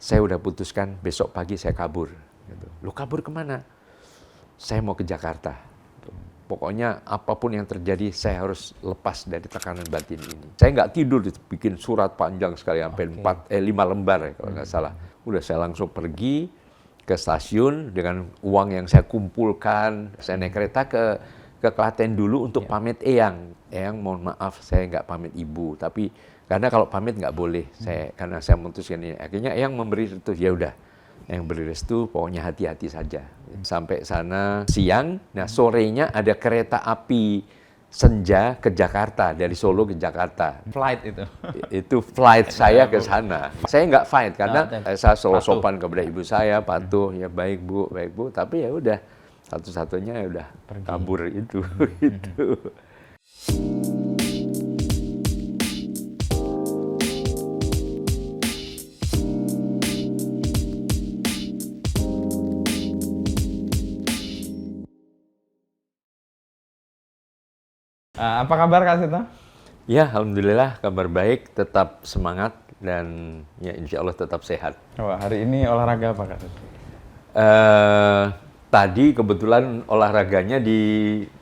saya udah putuskan besok pagi saya kabur. Gitu. Lu kabur kemana? Saya mau ke Jakarta. Pokoknya apapun yang terjadi, saya harus lepas dari tekanan batin ini. Saya nggak tidur, bikin surat panjang sekali, sampai 5 lembar ya, kalau nggak salah. Udah saya langsung pergi ke stasiun dengan uang yang saya kumpulkan. Saya naik kereta ke Klaten dulu untuk pamit Eyang. Eyang, mohon maaf, saya nggak pamit ibu. Tapi karena kalau pamit nggak boleh, karena saya memutuskan ini. Akhirnya Eyang memberi restu, ya udah. Yang beri restu, pokoknya hati-hati saja. Sampai sana siang, nah sorenya ada kereta api senja ke Jakarta, dari Solo ke Jakarta. Flight itu? Itu flight saya ke sana. Saya nggak fight, karena saya selalu sopan kepada ibu saya, patuh, ya baik bu, tapi ya udah, satu-satunya ya udah kabur itu. Gitu. Apa kabar Kak Sito? Ya, alhamdulillah kabar baik, tetap semangat dan ya insya Allah tetap sehat. Wah, hari ini olahraga apa Kak Sito? Tadi kebetulan olahraganya di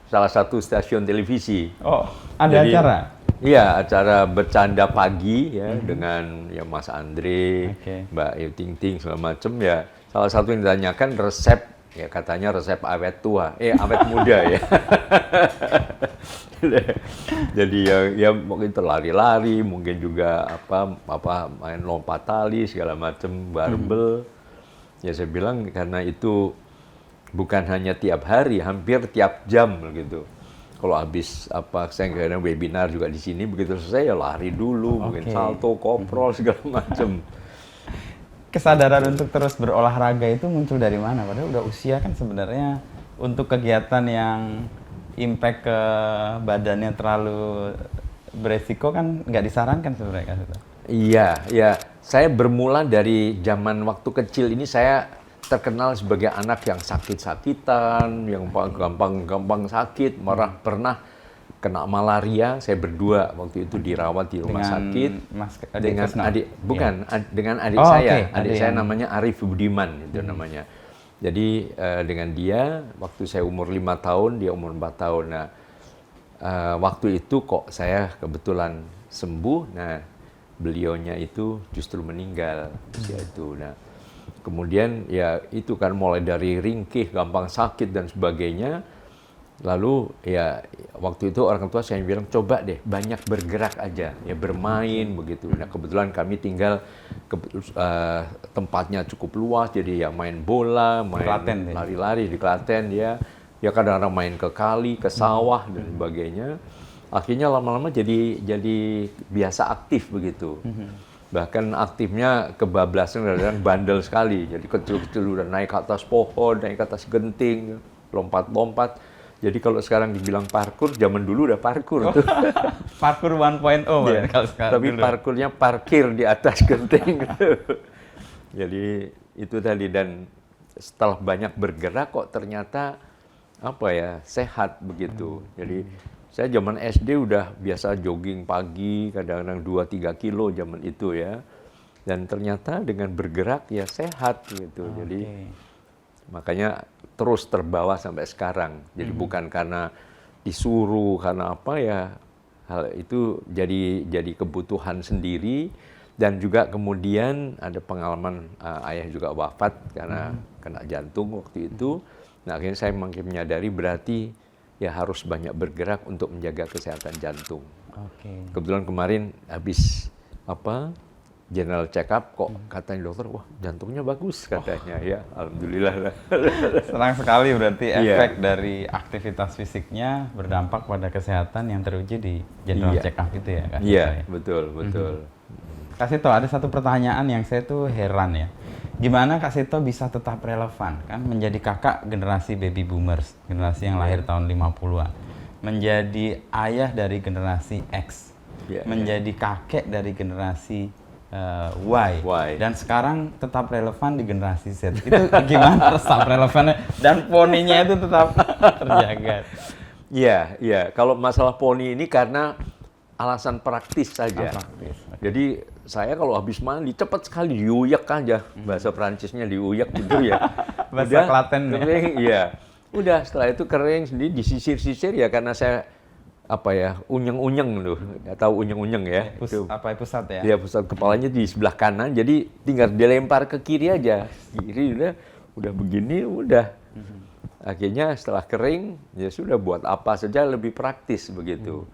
salah satu stasiun televisi. Oh, ada acara? Iya, acara bercanda pagi ya dengan ya Mas Andre, Mbak Ayu Ting Ting segala macam ya. Salah satu yang ditanyakan resep, ya katanya resep awet tua, awet muda ya. Jadi ya mungkin lari-lari, mungkin juga apa main lompat tali segala macam, barbel. Ya saya bilang karena itu bukan hanya tiap hari, hampir tiap jam gitu. Kalau habis saya kadang webinar juga di sini, begitu selesai ya lari dulu, mungkin salto, koprol segala macam. Kesadaran untuk terus berolahraga itu muncul dari mana? Padahal udah usia kan sebenarnya untuk kegiatan yang impact ke badannya terlalu beresiko kan nggak disarankan sebenarnya kan? Iya, ya. Saya bermula dari zaman waktu kecil ini saya terkenal sebagai anak yang sakit-sakitan, yang gampang sakit, pernah kena malaria. Saya berdua waktu itu dirawat di rumah sakit dengan adik saya. Adik saya namanya Arif Budiman itu namanya. Jadi dengan dia waktu saya umur 5 tahun, dia umur 4 tahun. Nah, waktu itu kok saya kebetulan sembuh. Nah, beliaunya itu justru meninggal usia itu. Nah, kemudian ya itu kan mulai dari ringkih, gampang sakit dan sebagainya. Lalu ya waktu itu orang tua saya bilang coba deh banyak bergerak aja, ya bermain begitu. Nah kebetulan kami tinggal tempatnya cukup luas, jadi ya main bola, main lari-lari di Klaten ya kadang-kadang main ke kali, ke sawah dan sebagainya. Akhirnya lama-lama jadi biasa aktif begitu. Bahkan aktifnya kebablasan kadang-kadang bandel sekali. Jadi kecil-kecil udah naik ke atas pohon, naik ke atas genting, lompat-lompat. Jadi kalau sekarang dibilang parkur, zaman dulu udah parkur tuh. Parkur 1.0 ya, kalau sekarang. Tapi dulu parkurnya parkir di atas genting. Jadi itu tadi, dan setelah banyak bergerak kok ternyata sehat begitu. Jadi saya zaman SD udah biasa jogging pagi, kadang-kadang 2-3 kilo zaman itu ya. Dan ternyata dengan bergerak ya sehat gitu. Jadi makanya terus terbawa sampai sekarang. Jadi bukan karena disuruh, karena hal itu jadi kebutuhan sendiri. Dan juga kemudian ada pengalaman ayah juga wafat karena kena jantung waktu itu. Nah akhirnya saya makin menyadari berarti ya harus banyak bergerak untuk menjaga kesehatan jantung. Kebetulan kemarin habis general check up kok katanya dokter, wah jantungnya bagus katanya. Ya alhamdulillah. Senang sekali berarti efek dari aktivitas fisiknya berdampak pada kesehatan yang teruji di general check up itu ya Kak? Iya, betul. Kak Sito, ada satu pertanyaan yang saya tuh heran ya. Gimana Kak Sito bisa tetap relevan kan menjadi kakak generasi baby boomers, generasi yang lahir tahun 50-an. Menjadi ayah dari generasi X. Menjadi kakek dari generasi Y. Dan sekarang tetap relevan di generasi Z. Itu gimana tetap relevannya dan poninya itu tetap terjaga? Iya. Kalau masalah poni ini karena alasan praktis saja. Jadi saya kalau habis mandi cepat sekali diuyak aja, bahasa Perancisnya diuyak gitu ya. Bahasa Klaten ya. kering, iya. Udah setelah itu kering sendiri disisir-sisir ya karena saya apa ya unyeng-unyeng loh, nggak tahu unyeng-unyeng ya. Pusat ya? Iya, pusat kepalanya di sebelah kanan, jadi tinggal dilempar ke kiri aja. Kiri udah begini, udah. Akhirnya setelah kering, ya sudah buat apa saja lebih praktis begitu.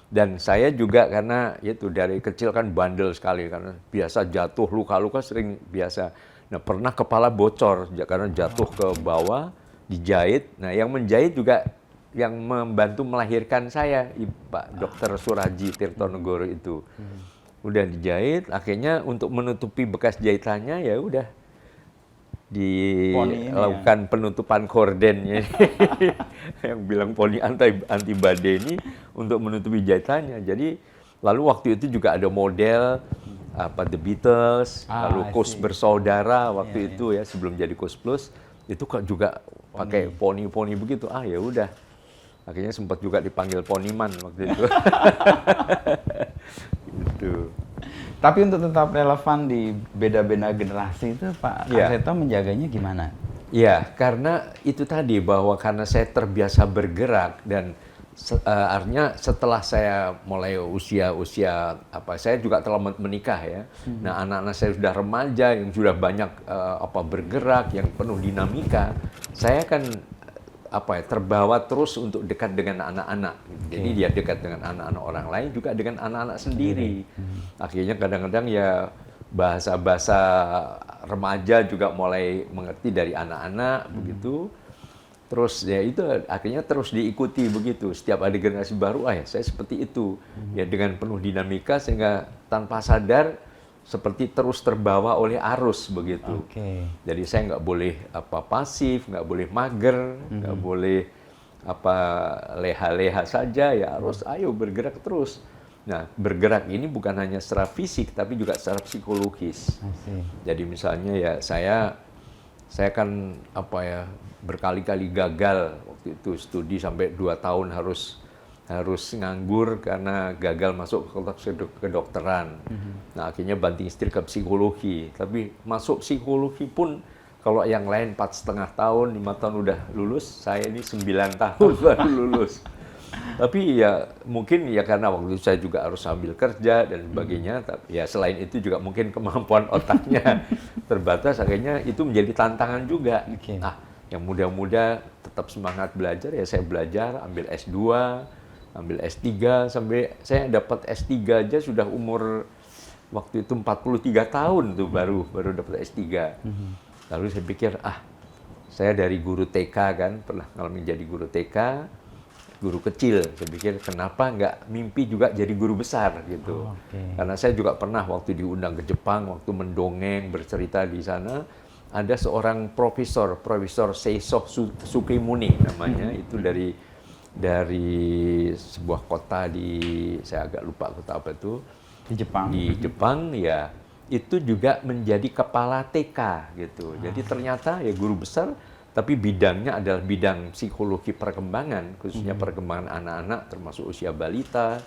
Dan saya juga karena itu dari kecil kan bandel sekali, karena biasa jatuh, luka-luka sering biasa. Nah pernah kepala bocor, karena jatuh ke bawah, dijahit. Nah yang menjahit juga yang membantu melahirkan saya, Pak Dr. Suraji Tirtonegoro itu. Udah dijahit, akhirnya untuk menutupi bekas jahitannya ya udah dilakukan penutupan kordennya. Yang bilang poni anti badai ini untuk menutupi jahitannya. Jadi lalu waktu itu juga ada model apa The Beatles, lalu Koes Bersaudara waktu itu ya sebelum jadi Koes Plus itu kok juga pakai poni begitu. Ah ya udah. Akhirnya sempat juga dipanggil Poniman waktu itu. Gitu. Tapi untuk tetap relevan di beda-beda generasi itu Pak Seto menjaganya gimana? Ya, karena itu tadi bahwa karena saya terbiasa bergerak dan artinya setelah saya mulai usia apa saya juga telah menikah ya. Nah, anak-anak saya sudah remaja yang sudah banyak bergerak yang penuh dinamika. Saya kan terbawa terus untuk dekat dengan anak-anak. Jadi dia dekat dengan anak-anak orang lain juga dengan anak-anak sendiri. Akhirnya kadang-kadang ya bahasa-bahasa remaja juga mulai mengerti dari anak-anak begitu. Terus ya itu akhirnya terus diikuti begitu. Setiap ada generasi baru, saya seperti itu. Ya dengan penuh dinamika sehingga tanpa sadar seperti terus terbawa oleh arus begitu. Jadi saya nggak boleh pasif, nggak boleh mager, nggak boleh leha-leha saja ya harus ayo bergerak terus. Nah bergerak ini bukan hanya secara fisik tapi juga secara psikologis. Jadi misalnya ya saya kan berkali-kali gagal waktu itu studi sampai 2 tahun harus nganggur karena gagal masuk ke kedokteran. Nah akhirnya banting setir ke psikologi. Tapi masuk psikologi pun kalau yang lain 4,5 tahun, 5 tahun udah lulus, saya ini 9 tahun baru lulus. Tapi ya mungkin ya karena waktu itu saya juga harus sambil kerja dan sebagainya. Tapi ya selain itu juga mungkin kemampuan otaknya terbatas. Akhirnya itu menjadi tantangan juga. Yang muda-muda tetap semangat belajar ya saya belajar, ambil S2. Ambil S3 sampai saya dapat S3 aja sudah umur waktu itu 43 tahun tuh baru dapat S3. Lalu saya pikir saya dari guru TK kan pernah ngalamin jadi guru TK, guru kecil. Saya pikir kenapa nggak mimpi juga jadi guru besar gitu. Karena saya juga pernah waktu diundang ke Jepang waktu mendongeng bercerita di sana ada seorang profesor Seiso Sukimuni namanya itu dari sebuah kota saya agak lupa kota apa itu di Jepang ya itu juga menjadi kepala TK gitu. Jadi ternyata ya guru besar tapi bidangnya adalah bidang psikologi perkembangan khususnya perkembangan anak-anak termasuk usia balita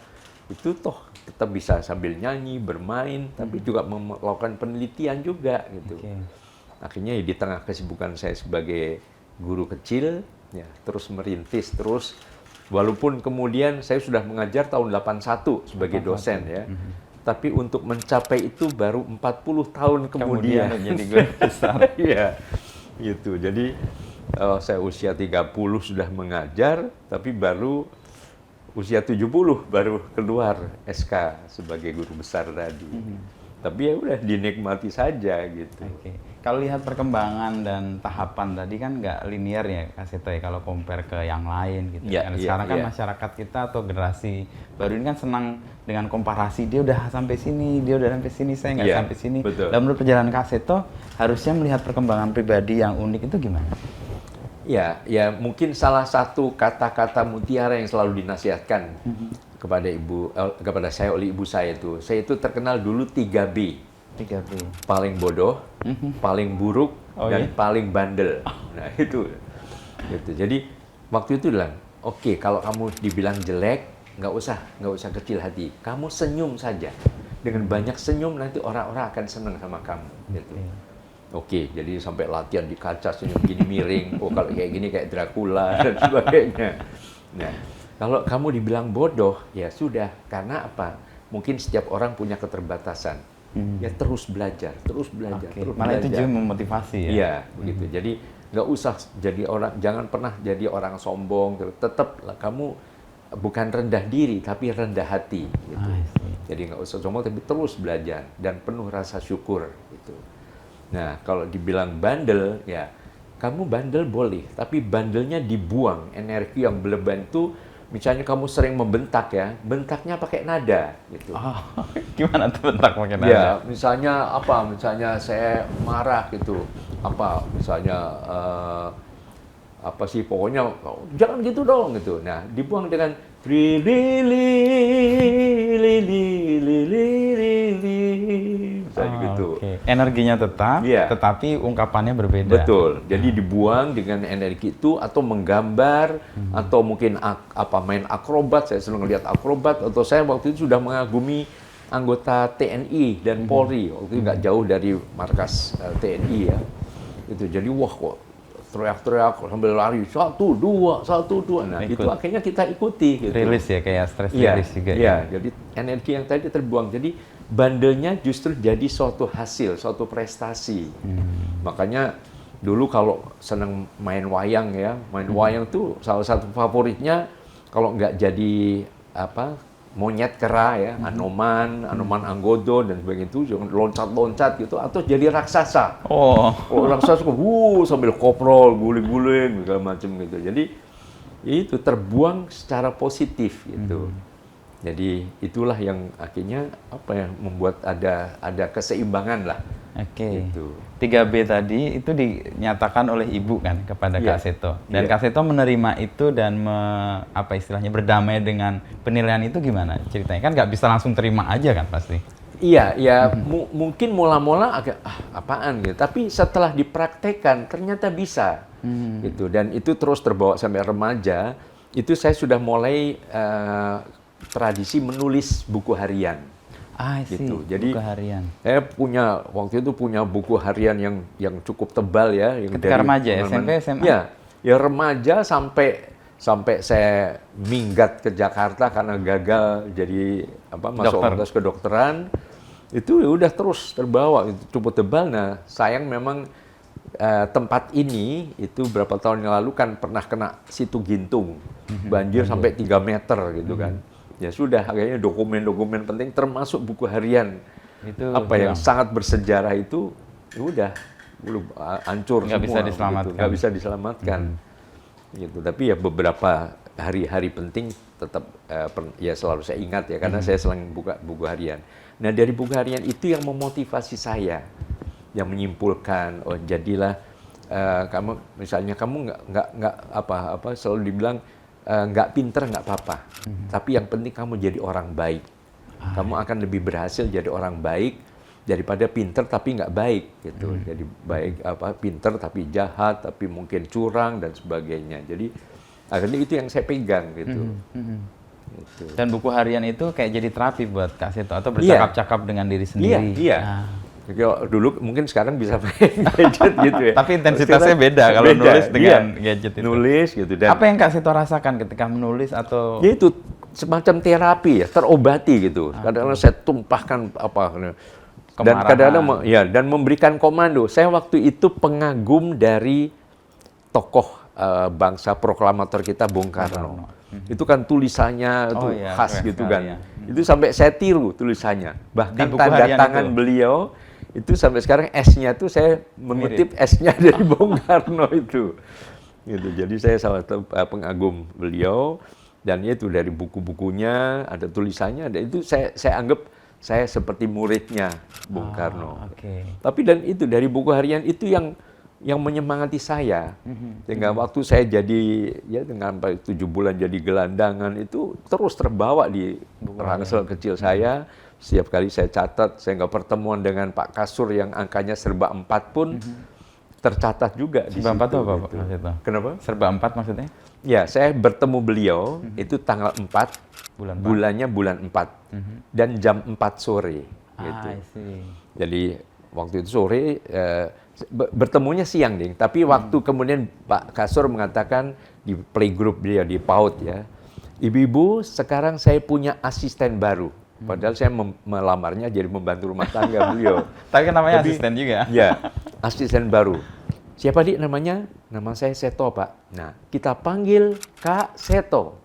itu toh tetap bisa sambil nyanyi bermain tapi juga melakukan penelitian juga gitu. Akhirnya ya di tengah kesibukan saya sebagai guru kecil ya terus merintis terus. Walaupun kemudian saya sudah mengajar tahun 81 sebagai dosen ya. Tapi untuk mencapai itu baru 40 tahun kemudian jadi guru besar. Iya. Gitu. Jadi saya usia 30 sudah mengajar tapi baru usia 70 baru keluar SK sebagai guru besar tadi. Tapi ya udah dinikmati saja gitu. Kalau lihat perkembangan dan tahapan tadi kan nggak linear ya Kak Seto ya kalau compare ke yang lain gitu. Sekarang kan masyarakat kita atau generasi baru ini kan senang dengan komparasi dia udah sampai sini, saya nggak sampai sini. Dan menurut perjalanan Kak Seto harusnya melihat perkembangan pribadi yang unik itu gimana? Ya mungkin salah satu kata-kata mutiara yang selalu dinasihatkan kepada saya oleh ibu saya itu terkenal dulu 3B. Paling bodoh, paling buruk, dan paling bandel. Nah itu. Jadi waktu itu bilang, oke, kalau kamu dibilang jelek, nggak usah kecil hati. Kamu senyum saja. dengan banyak senyum nanti orang-orang akan senang sama kamu gitu. Oke, jadi sampai latihan di kaca senyum gini miring, oh kalau kayak gini kayak Dracula dan sebagainya. Nah, kalau kamu dibilang bodoh, ya sudah, karena apa? Mungkin setiap orang punya keterbatasan. Ya terus belajar, terus belajar, terus Malah belajar. itu juga memotivasi ya. Iya, begitu. Jadi nggak usah jadi orang, jangan pernah jadi orang sombong. Tetap kamu bukan rendah diri, tapi rendah hati. Gitu. Jadi nggak usah sombong, tapi terus belajar dan penuh rasa syukur. Gitu. Nah, kalau dibilang bandel, ya kamu bandel boleh, tapi bandelnya dibuang. Energi yang berlebihan itu, misalnya kamu sering membentak ya, bentaknya pakai nada. Gitu. Gimana tuh bentak pakai nada? Ya, misalnya apa? Misalnya saya marah gitu, apa? Misalnya apa sih? Pokoknya jangan gitu dong gitu. Nah, dibuang dengan li li li li li li li li li, misalnya gitu. Okay. Energinya tetap, Iya. tetapi ungkapannya berbeda. Betul. Jadi dibuang dengan energi itu atau menggambar atau mungkin main akrobat. Saya senang lihat akrobat. Atau saya waktu itu sudah mengagumi anggota TNI dan Polri. Waktu itu nggak jauh dari markas TNI ya. Itu jadi wah kok teriak-teriak sambil lari 1, 2, 1, 2. Nah itu akhirnya kita ikuti. Gitu. Rilis ya kayak stress Iya, rilis juga. Iya. Jadi energi yang tadi terbuang. Jadi bandelnya justru jadi suatu hasil, suatu prestasi. Makanya dulu kalau senang main wayang ya, main wayang tuh salah satu favoritnya kalau nggak jadi apa monyet kera ya, Anoman Anggodo dan sebagainya itu jangan loncat-loncat gitu atau jadi raksasa. Oh raksasa sambil koprol, guling-guling segala macam gitu. Jadi itu terbuang secara positif gitu. Jadi itulah yang akhirnya apa ya membuat ada keseimbangan lah. Oke. Gitu. 3B tadi itu dinyatakan oleh Ibu kan kepada Kak Seto. Dan Kak Seto menerima itu dan apa istilahnya berdamai dengan penilaian itu gimana ceritanya? Kan nggak bisa langsung terima aja kan pasti. Iya, ya mungkin mula-mula agak apaan gitu. Tapi setelah dipraktekkan ternyata bisa gitu. Dan itu terus terbawa sampai remaja. Itu saya sudah mulai tradisi menulis buku harian. Gitu. Jadi buku harian. Saya waktu itu punya buku harian yang cukup tebal ya. Yang Ketika remaja, SMP, SMA? Ya remaja sampai saya minggat ke Jakarta karena gagal jadi masuk fakultas kedokteran. Itu udah terus terbawa, itu cukup tebal. Nah, sayang memang tempat ini itu berapa tahun yang lalu kan pernah kena situ gintung, banjir sampai 3 meter gitu kan. Ya sudah, akhirnya dokumen-dokumen penting termasuk buku harian itu yang sangat bersejarah itu ya udah hancur semua. Nggak bisa diselamatkan. Gitu. Tapi ya beberapa hari-hari penting tetap ya selalu saya ingat ya karena saya selalu buka buku harian. Nah dari buku harian itu yang memotivasi saya, yang menyimpulkan oh jadilah kamu misalnya kamu nggak apa selalu dibilang nggak pinter nggak apa-apa, tapi yang penting kamu jadi orang baik. Kamu akan lebih berhasil jadi orang baik daripada pinter tapi nggak baik gitu. Jadi baik pinter tapi jahat, tapi mungkin curang dan sebagainya. Jadi akhirnya itu yang saya pegang gitu. Gitu. Dan buku harian itu kayak jadi terapi buat Kak Seto atau bercakap-cakap dengan diri sendiri. Iya. Dulu mungkin sekarang bisa pakai gadget gitu ya. Tapi intensitasnya beda kalau nulis dengan gadget itu. Nulis gitu. Dan apa yang Kak Seto rasakan ketika menulis atau? Ya itu semacam terapi ya, terobati gitu. Kadang-kadang saya tumpahkan dan kadang-kadang dan memberikan komando. Saya waktu itu pengagum dari tokoh bangsa proklamator kita Bung Karno. Itu kan tulisannya itu khas gitu kan. Itu sampai saya tiru tulisannya. Bahkan tanda tangan beliau itu sampai sekarang S-nya tuh saya mengutip S-nya dari Bung Karno itu. Gitu. Jadi saya salah satu pengagum beliau dan itu dari buku-bukunya ada tulisannya. Dan itu saya anggap saya seperti muridnya Bung Karno. Tapi dan itu dari buku harian itu yang menyemangati saya. Sehingga waktu saya jadi ya dengan 7 bulan jadi gelandangan itu terus terbawa di ransel kecil saya. Setiap kali saya catat, saya nggak pertemuan dengan Pak Kasur yang angkanya serba 4 pun, tercatat juga di Serba 4 situ. itu apa, Pak? gitu. Mas Seto? Kenapa? Serba 4 maksudnya? Ya, saya bertemu beliau itu tanggal 4, Bulan 4. bulannya bulan 4, dan jam 4 sore. Gitu. I see. Jadi waktu itu sore, bertemunya siang, Ding. Tapi waktu kemudian Pak Kasur mengatakan di playgroup dia, di PAUD ya, ibu-ibu sekarang saya punya asisten baru. Padahal saya melamarnya jadi membantu rumah tangga beliau. Tapi kan namanya asisten juga. Ya, asisten baru. Siapa Dik namanya? Nama saya Seto, Pak. Nah, kita panggil Kak Seto.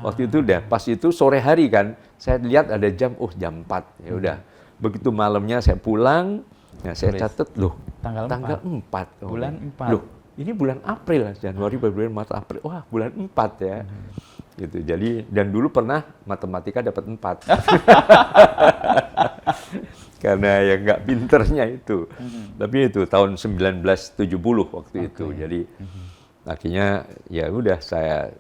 Waktu itu udah, pas itu sore hari kan, saya lihat ada jam, jam 4. Ya udah. Begitu malamnya saya pulang, nah saya catat, loh, Tanggal 4. Bulan 4. Loh, ini bulan April, Januari, Februari, Maret, April. Wah, bulan 4 ya. Gitu. Jadi, dan dulu pernah matematika dapat 4. Karena ya nggak pinternya itu. Tapi itu tahun 1970 waktu itu. Jadi akhirnya ya udah saya,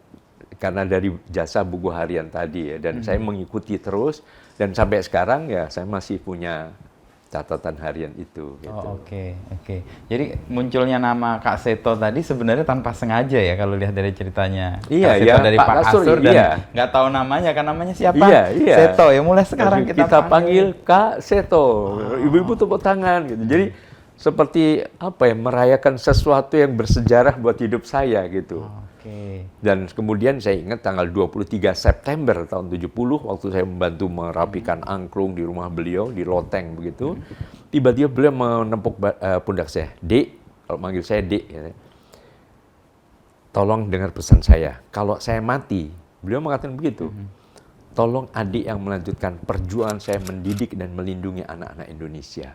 karena dari jasa buku harian tadi ya, dan saya mengikuti terus, dan sampai sekarang ya saya masih punya catatan harian itu. Gitu. Oh, oke. Jadi munculnya nama Kak Seto tadi sebenarnya tanpa sengaja ya kalau lihat dari ceritanya. Iya, Kak Seto ya, dari Pak Pak Kasur, Kasur dan iya. nggak tahu namanya, kan namanya siapa? Iya. Seto ya. Mulai sekarang kita panggil Kak Seto. Ibu-ibu tepuk tangan gitu. Jadi seperti apa ya, merayakan sesuatu yang bersejarah buat hidup saya gitu. Oke. Dan kemudian saya ingat tanggal 23 September tahun 70 waktu saya membantu merapikan angklung di rumah beliau di Loteng begitu. Tiba-tiba beliau menepuk pundak saya, "Dek," kalau manggil saya Dek ya. "Tolong dengar pesan saya. Kalau saya mati," beliau mengatakan begitu. "Tolong adik yang melanjutkan perjuangan saya mendidik dan melindungi anak-anak Indonesia."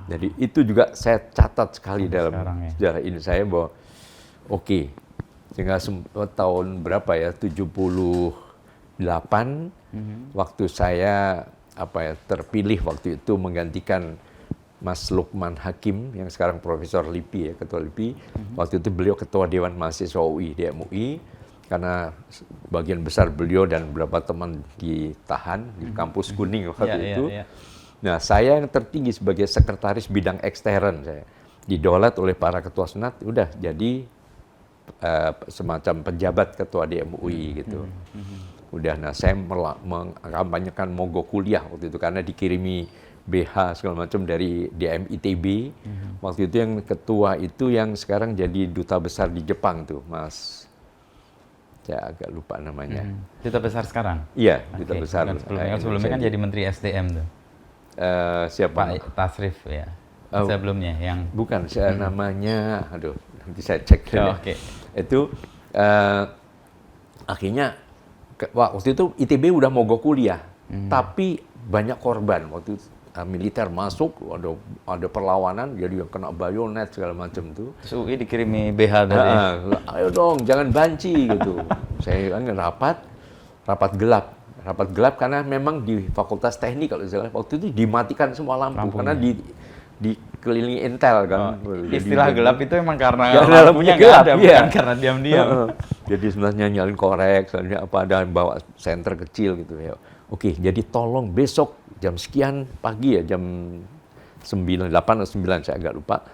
Jadi itu juga saya catat sekali dalam sejarah ini saya bahwa sehingga tahun berapa ya, 78 waktu saya terpilih waktu itu menggantikan Mas Lukman Hakim yang sekarang Profesor LIPI ya, Ketua LIPI. Waktu itu beliau Ketua Dewan Mahasiswa UI di MUI, karena bagian besar beliau dan beberapa teman ditahan di kampus Kuning waktu itu. Nah, saya yang tertinggi sebagai sekretaris bidang ekstern, saya didolat oleh para ketua senat, udah jadi semacam penjabat ketua di MUI gitu. Udah, nah saya mengkampanyekan mogok kuliah waktu itu karena dikirimi BH segala macam dari DM ITB. Waktu itu yang ketua itu yang sekarang jadi duta besar di Jepang tuh, Mas. Saya agak lupa namanya. Duta besar sekarang? Iya, duta besar. Sebelumnya kan jadi Menteri SDM tuh. Siapa? Pak Tasrif ya. Sebelumnya yang bukan, saya namanya, nanti saya cek. Itu akhirnya waktu itu ITB udah mogok kuliah, tapi banyak korban waktu itu. Militer masuk, ada perlawanan, jadi yang kena bayonet segala macam tuh. Terus UI dikirimi BH dari. Ayo dong, jangan banci gitu. Saya kan rapat gelap karena memang di Fakultas Teknik kalau misalnya waktu itu dimatikan semua lampu karena dikelilingi intel kan. Istilah gelap itu emang karena lampunya gelap, bukan karena diam-diam. Jadi sebenarnya nyalin korek, soalnya dan bawa senter kecil gitu ya. Jadi tolong besok jam sekian pagi ya, jam 8 atau 9 saya agak lupa.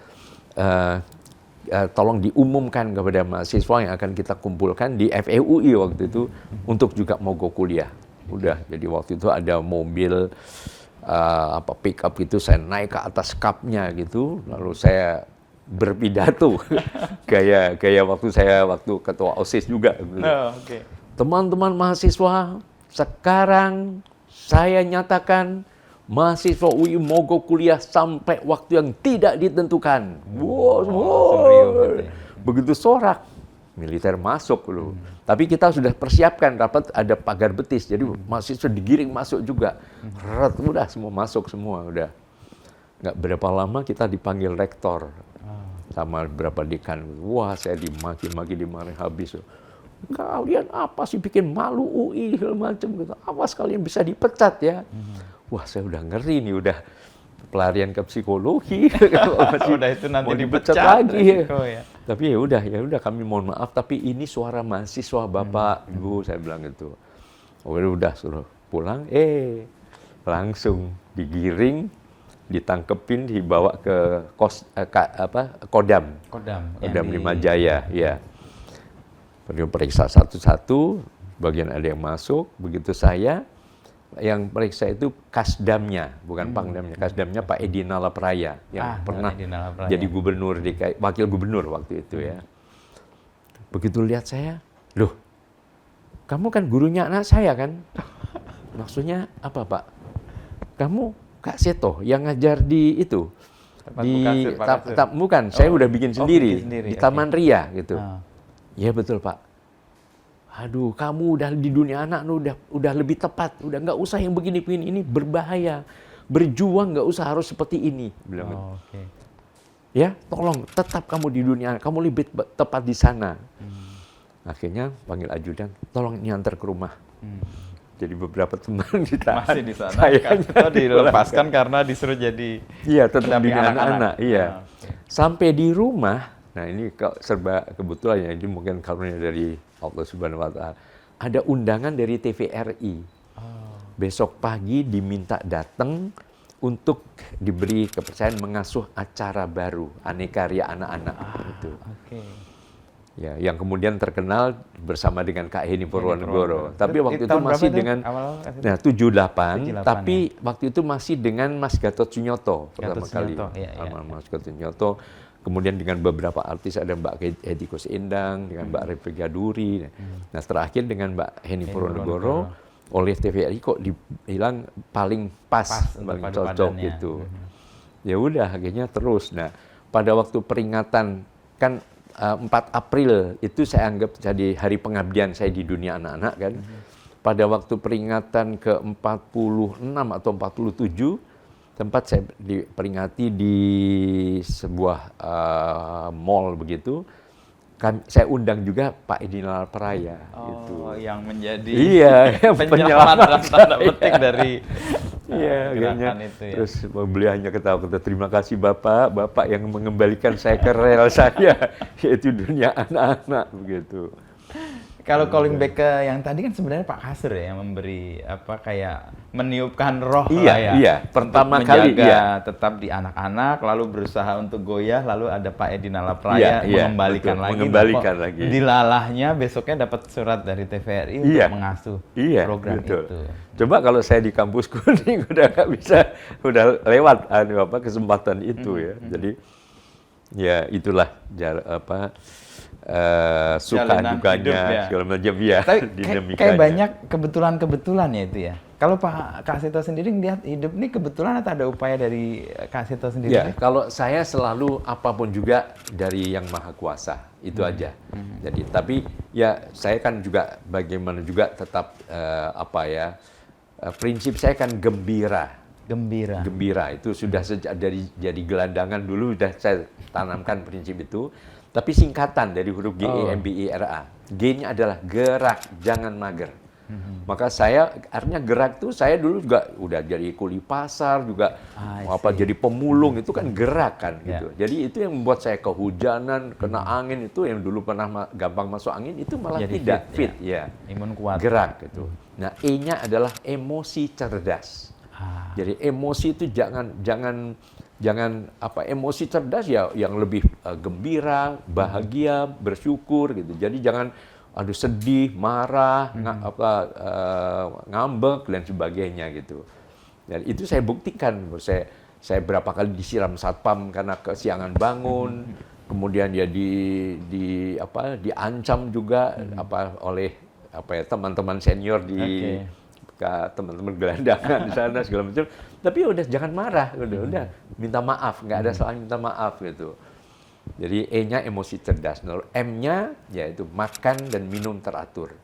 Tolong diumumkan kepada mahasiswa yang akan kita kumpulkan di FEUI waktu itu untuk juga mogok kuliah. Udah, jadi waktu itu ada mobil pick up gitu, saya naik ke atas kapnya gitu, lalu saya berpidato gaya waktu ketua OSIS juga. Teman-teman mahasiswa, sekarang saya nyatakan mahasiswa UI mogok kuliah sampai waktu yang tidak ditentukan. Begitu sorak, militer masuk loh. Tapi kita sudah persiapkan, rapat ada pagar betis, jadi mahasiswa digiring masuk juga. Udah semua masuk semua, udah. Nggak berapa lama kita dipanggil rektor sama beberapa dekan. Wah, saya dimaki-maki, dimarahin habis. Kalian apa sih bikin malu UI segala macam gitu. Awas kalian bisa dipecat ya. Wah, saya udah ngeri nih, udah pelarian ke psikologi. Udah itu nanti mau dipecat lagi ya. Tapi ya udah kami mohon maaf, tapi ini suara mahasiswa Bapak, Ibu, saya bilang gitu. Udah suruh pulang, langsung digiring ditangkepin, dibawa ke Kodam. Kodam. Kodam Lima Jaya, ya. Periksa satu-satu, bagian ada yang masuk, begitu saya yang periksa itu kasdamnya, bukan pangdamnya. Kasdamnya Pak Edi Nalapraya yang pernah jadi gubernur DKI, wakil gubernur waktu itu ya. Begitu lihat saya, loh, kamu kan gurunya anak saya kan? Maksudnya apa Pak? Kamu Kak Seto yang ngajar di itu? Bukan, saya udah bikin sendiri, di Taman Ria gitu. Ya betul Pak. Aduh, kamu udah di dunia anak, udah lebih tepat, udah nggak usah yang begini-begini, ini berbahaya. Berjuang nggak usah harus seperti ini, bilang. Ya, tolong tetap kamu di dunia anak, kamu lebih tepat di sana. Akhirnya panggil ajudan, tolong ini antar ke rumah. Jadi beberapa teman ditahan. Masih di sana. Saya dilepaskan karena disuruh jadi. Iya, tetap di anak-anak. Iya. Sampai di rumah. Nah ini serba kebetulan ya, ini mungkin karunia dari Allah Subhanahu Wa Taala. Ada undangan dari TVRI. Besok pagi diminta datang untuk diberi kepercayaan mengasuh acara baru Aneka Ria anak-anak itu. Ya, yang kemudian terkenal bersama dengan Kak Heni Purwonegoro. Tapi waktu itu masih dengan 78, tapi waktu itu masih dengan Mas Gatot Sunyoto pertama kali. Mas Gatot Sunyoto. Kemudian dengan beberapa artis, ada Mbak Hetty Koes Endang, dengan Mbak Replika Duri. Nah terakhir dengan Mbak Heni Purwonegoro, oleh TVRI kok dibilang paling pas paling cocok gitu. Ya udah akhirnya terus. Nah pada waktu peringatan, kan 4 April itu saya anggap jadi hari pengabdian saya di dunia anak-anak kan. Pada waktu peringatan ke-46 atau 47, tempat saya diperingati di sebuah mall begitu. Saya undang juga Pak Edi Nalapraya. Gitu. Yang menjadi penyelamat tanda petik dari gerakan itu ya. Terus beliau hanya kata terima kasih Bapak yang mengembalikan saya ke rel saya, yaitu dunia anak-anak begitu. Kalau calling back ke yang tadi kan sebenarnya Pak Kasur ya yang memberi kayak meniupkan roh lah ya. Iya, pertama kali tetap di anak-anak, lalu berusaha untuk goyah, lalu ada Pak Edi Nalapraya mengembalikan lagi. Dilalahnya besoknya dapat surat dari TVRI untuk mengasuh program itu. Coba kalau saya di kampus Kuning udah nggak bisa, udah lewat kesempatan itu ya. Jadi ya itulah suka dukanya segala macam ya. Tapi kayak banyak kebetulan ya itu ya. Kalau Kak Seto sendiri ngelihat hidup ini kebetulan atau ada upaya dari Kak Seto sendiri? Ya, kalau saya selalu apapun juga dari Yang Maha Kuasa, itu aja. Jadi tapi ya saya kan juga bagaimana juga tetap prinsip saya kan gembira itu sudah sejak jadi gelandangan dulu sudah saya tanamkan prinsip itu. Tapi singkatan dari huruf GEMBIRA. G-nya adalah gerak, jangan mager. Maka saya artinya gerak tuh saya dulu juga udah jadi kuli pasar juga jadi pemulung itu kan gerak kan gitu. Jadi itu yang membuat saya kehujanan, kena angin itu yang dulu pernah gampang masuk angin itu malah jadi tidak fit ya. Imun kuat. Gerak gitu. Nah, E-nya adalah emosi cerdas. Jadi emosi itu jangan emosi cerdas ya yang lebih gembira, bahagia, bersyukur gitu. Jadi jangan sedih, marah, ngambek dan sebagainya gitu. Dan itu saya buktikan. Saya berapa kali disiram satpam karena kesiangan bangun. Kemudian ya diancam juga oleh teman-teman senior di teman-teman gelandangan di sana segala macam. Tapi udah jangan marah, udah minta maaf, nggak ada soal minta maaf gitu. Jadi E-nya emosi cerdas, M-nya yaitu makan dan minum teratur.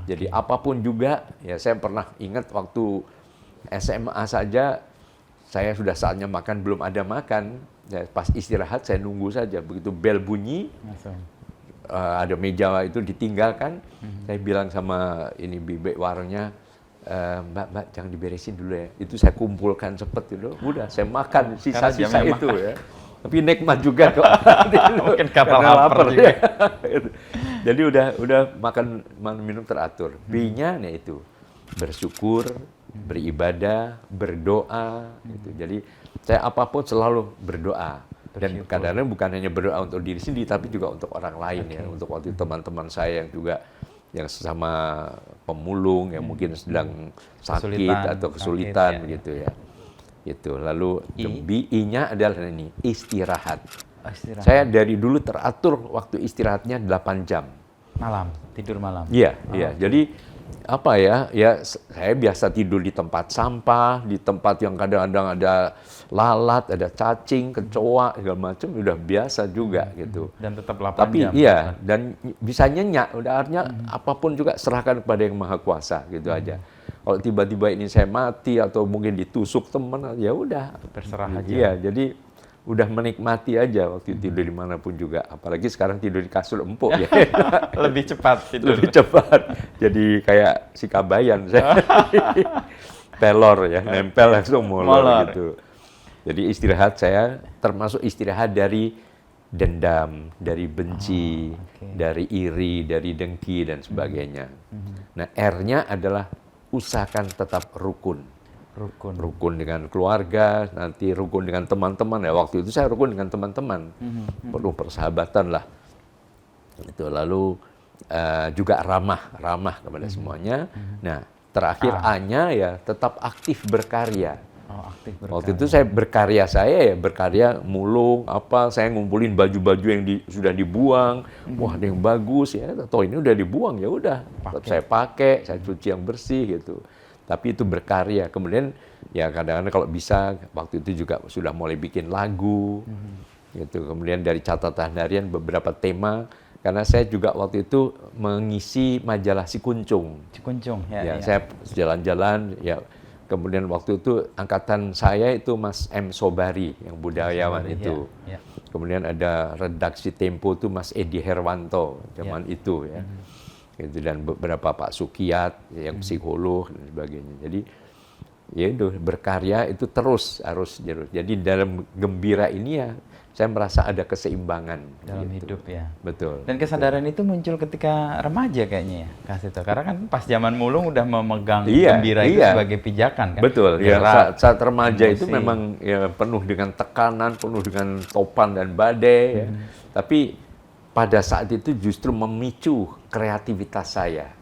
Jadi apapun juga, ya saya pernah ingat waktu SMA saja, saya sudah saatnya makan belum ada makan, ya pas istirahat saya nunggu saja. Begitu bel bunyi, ada meja itu ditinggalkan, saya bilang sama bibi warungnya, Mbak, jangan diberesin dulu ya. Itu saya kumpulkan cepet dulu. Udah, saya makan sisa-sisa itu ya. Tapi nikmat juga kok. Mungkin karena lapar juga. Jadi udah makan minum teratur. B-nya itu bersyukur, beribadah, berdoa gitu. Jadi saya apapun selalu berdoa. Dan Bersyukur. kadang-kadang bukan hanya berdoa untuk diri sendiri, tapi juga untuk orang lain ya. Untuk waktu itu teman-teman saya yang juga yang sesama pemulung yang mungkin sedang sakit atau kesulitan begitu ya. Itu. Lalu I-nya adalah ini, istirahat. Istirahat. Saya dari dulu teratur waktu istirahatnya 8 jam. Malam, tidur malam. Iya, iya. Jadi apa ya? Ya saya biasa tidur di tempat sampah, di tempat yang kadang-kadang ada lalat, ada cacing, kecoa, segala macam, udah biasa juga gitu. Dan tetap 8 Tapi jam. iya, dan bisa nyenyak, udah artinya apapun juga serahkan kepada Yang Maha Kuasa gitu aja. Kalau tiba-tiba ini saya mati atau mungkin ditusuk teman, ya udah Terserah aja. Iya, jadi udah menikmati aja waktu tidur dimanapun juga. Apalagi sekarang tidur di kasur empuk ya. Lebih cepat tidur. Lebih cepat. Jadi kayak si Kabayan saya. Pelor ya, nempel langsung molor gitu. Jadi istirahat saya termasuk istirahat dari dendam, dari benci, dari iri, dari dengki dan sebagainya. Nah, R-nya adalah usahakan tetap rukun. Rukun dengan keluarga, nanti rukun dengan teman-teman. Ya, waktu itu saya rukun dengan teman-teman. Perlu persahabatan lah. Itu lalu juga ramah kepada semuanya. Nah, terakhir A-nya ya tetap aktif berkarya. Aktif berkarya. Waktu itu saya berkarya mulung, saya ngumpulin baju-baju yang sudah dibuang. Wah, ada yang bagus ya, atau ini udah dibuang ya udah, saya pakai, saya cuci yang bersih gitu. Tapi itu berkarya. Kemudian ya kadang-kadang kalau bisa waktu itu juga sudah mulai bikin lagu gitu. Kemudian dari catatan harian beberapa tema, karena saya juga waktu itu mengisi majalah Si Kuncung. Ya. Saya jalan-jalan ya. Kemudian waktu itu angkatan saya itu Mas M. Sobari yang budayawan itu. Ya. Kemudian ada redaksi Tempo itu Mas Edi Herwanto zaman itu ya. Gitu, dan beberapa Pak Sukiyat yang psikolog dan sebagainya. Jadi ya itu berkarya itu terus harus. Jadi dalam gembira ini ya saya merasa ada keseimbangan dalam gitu. hidup ya. Betul. Dan kesadaran itu muncul ketika remaja kayaknya ya, Kasito. Karena kan pas zaman mulung udah memegang gembira itu sebagai pijakan kan. Betul. Ya, saat remaja emosi. itu memang ya, penuh dengan tekanan, penuh dengan topan dan badai. Ya. Tapi pada saat itu justru memicu kreativitas saya.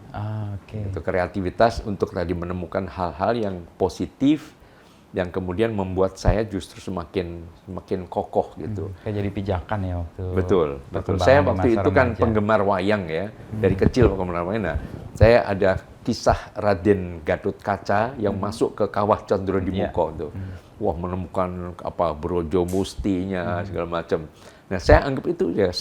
Itu kreativitas untuk tadi menemukan hal-hal yang positif, yang kemudian membuat saya justru semakin kokoh gitu. Kayak jadi pijakan ya waktu. Betul. Saya waktu itu kan penggemar wayang ya, dari kecil penggemar wayang. Nah, saya ada kisah Raden Gatot Kaca yang masuk ke Kawah Condrodimuko tuh. Wah, menemukan Brojo Mustinya segala macam. Nah, saya anggap itu ya,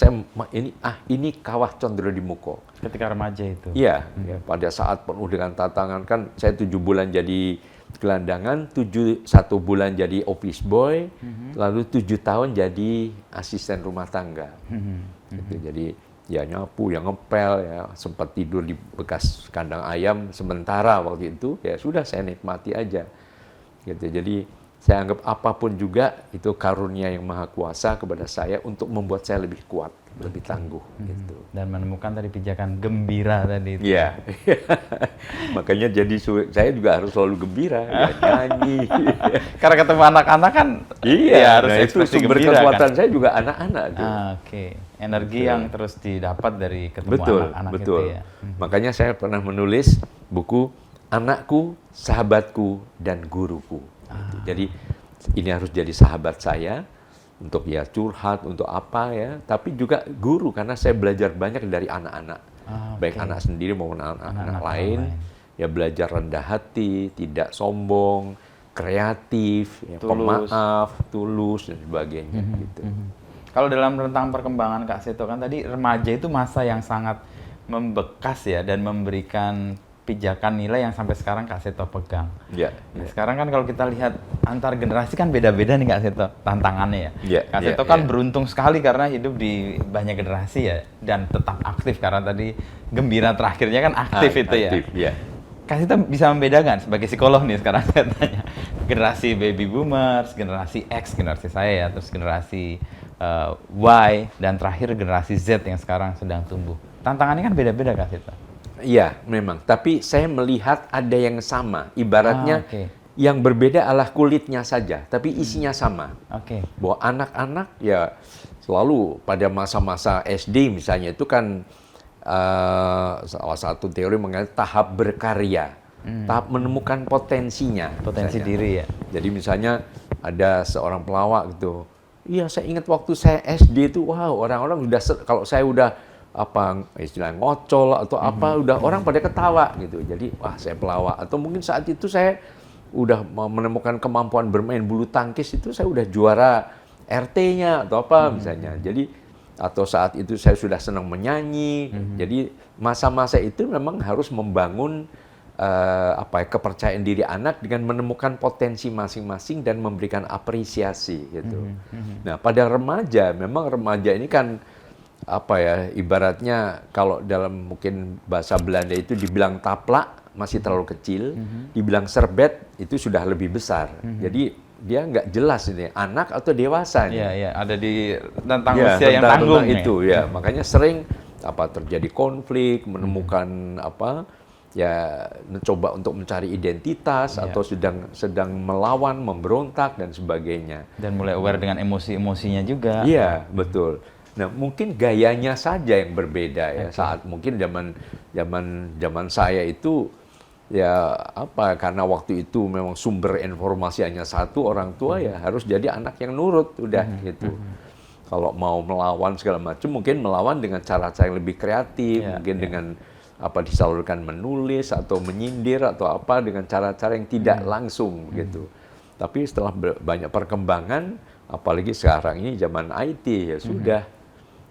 ini Kawah Condrodimuko. Ketika remaja itu. Iya, ya, pada saat penuh dengan tantangan kan, saya 7 bulan jadi gelandangan, 1 bulan jadi office boy, lalu 7 tahun jadi asisten rumah tangga. Gitu, jadi ya nyapu, ya ngepel, ya sempat tidur di bekas kandang ayam sementara waktu itu, ya sudah saya nikmati aja. Gitu, jadi saya anggap apapun juga itu karunia Yang Maha Kuasa kepada saya untuk membuat saya lebih kuat, lebih tangguh. Gitu. Dan menemukan tadi pijakan gembira tadi itu. Iya. Makanya jadi saya juga harus selalu gembira, ya, nyanyi. Karena ketemu anak-anak kan iya, harus nah itu sumber gembira, kekuatan kan? saya juga anak-anak tuh. Energi yang terus didapat dari ketemu anak-anak betul. itu ya. Makanya saya pernah menulis buku Anakku, Sahabatku, dan Guruku. Gitu. Jadi ini harus jadi sahabat saya untuk ya curhat, untuk apa ya, tapi juga guru karena saya belajar banyak dari anak-anak, baik anak sendiri maupun anak-anak lain. Ya belajar rendah hati, tidak sombong, kreatif, ya, pemaaf, tulus dan sebagainya. Gitu. Kalau dalam rentang perkembangan Kak Seto kan tadi remaja itu masa yang sangat membekas ya dan memberikan pijakan nilai yang sampai sekarang Kak Seto pegang. Nah, sekarang kan kalau kita lihat antar generasi kan beda-beda nih Kak Seto tantangannya ya. Kak Seto kan beruntung sekali karena hidup di banyak generasi ya dan tetap aktif karena tadi gembira terakhirnya kan aktif itu ya. Kak Seto bisa membedakan sebagai psikolog nih sekarang saya tanya generasi baby boomers, generasi X, generasi saya ya, terus generasi Y dan terakhir generasi Z yang sekarang sedang tumbuh. Tantangannya kan beda-beda Kak Seto. Iya, memang. Tapi saya melihat ada yang sama. Ibaratnya yang berbeda adalah kulitnya saja, tapi isinya sama. Oke. Bahwa anak-anak ya selalu pada masa-masa SD misalnya itu kan salah satu teori mengenai tahap berkarya, tahap menemukan potensinya. Potensi misalnya. diri ya. Jadi misalnya ada seorang pelawak gitu, iya saya ingat waktu saya SD itu, wow orang-orang udah kalau saya udah apa istilah ngocol atau apa udah orang pada ketawa gitu. Jadi wah saya pelawak, atau mungkin saat itu saya udah menemukan kemampuan bermain bulu tangkis, itu saya udah juara RT-nya atau apa misalnya. Jadi atau saat itu saya sudah senang menyanyi. Jadi masa-masa itu memang harus membangun kepercayaan diri anak dengan menemukan potensi masing-masing dan memberikan apresiasi gitu. Nah, pada remaja memang remaja ini kan ibaratnya kalau dalam mungkin bahasa Belanda itu dibilang taplak masih terlalu kecil, dibilang serbet itu sudah lebih besar. Jadi dia nggak jelas ini anak atau dewasa nih. Iya, iya, ada di tentang Ya, usia yang tanggung itu ya. Makanya sering terjadi konflik, menemukan mencoba untuk mencari identitas atau sedang melawan, memberontak dan sebagainya. Dan mulai aware dengan emosi-emosinya juga. Iya, betul. Nah, mungkin gayanya saja yang berbeda ya. Saat mungkin zaman saya itu karena waktu itu memang sumber informasi hanya satu, orang tua ya harus jadi anak yang nurut udah gitu. Kalau mau melawan segala macam mungkin melawan dengan cara-cara yang lebih kreatif, mungkin dengan disalurkan menulis atau menyindir atau dengan cara-cara yang tidak langsung gitu. Tapi setelah banyak perkembangan, apalagi sekarang ini zaman IT ya sudah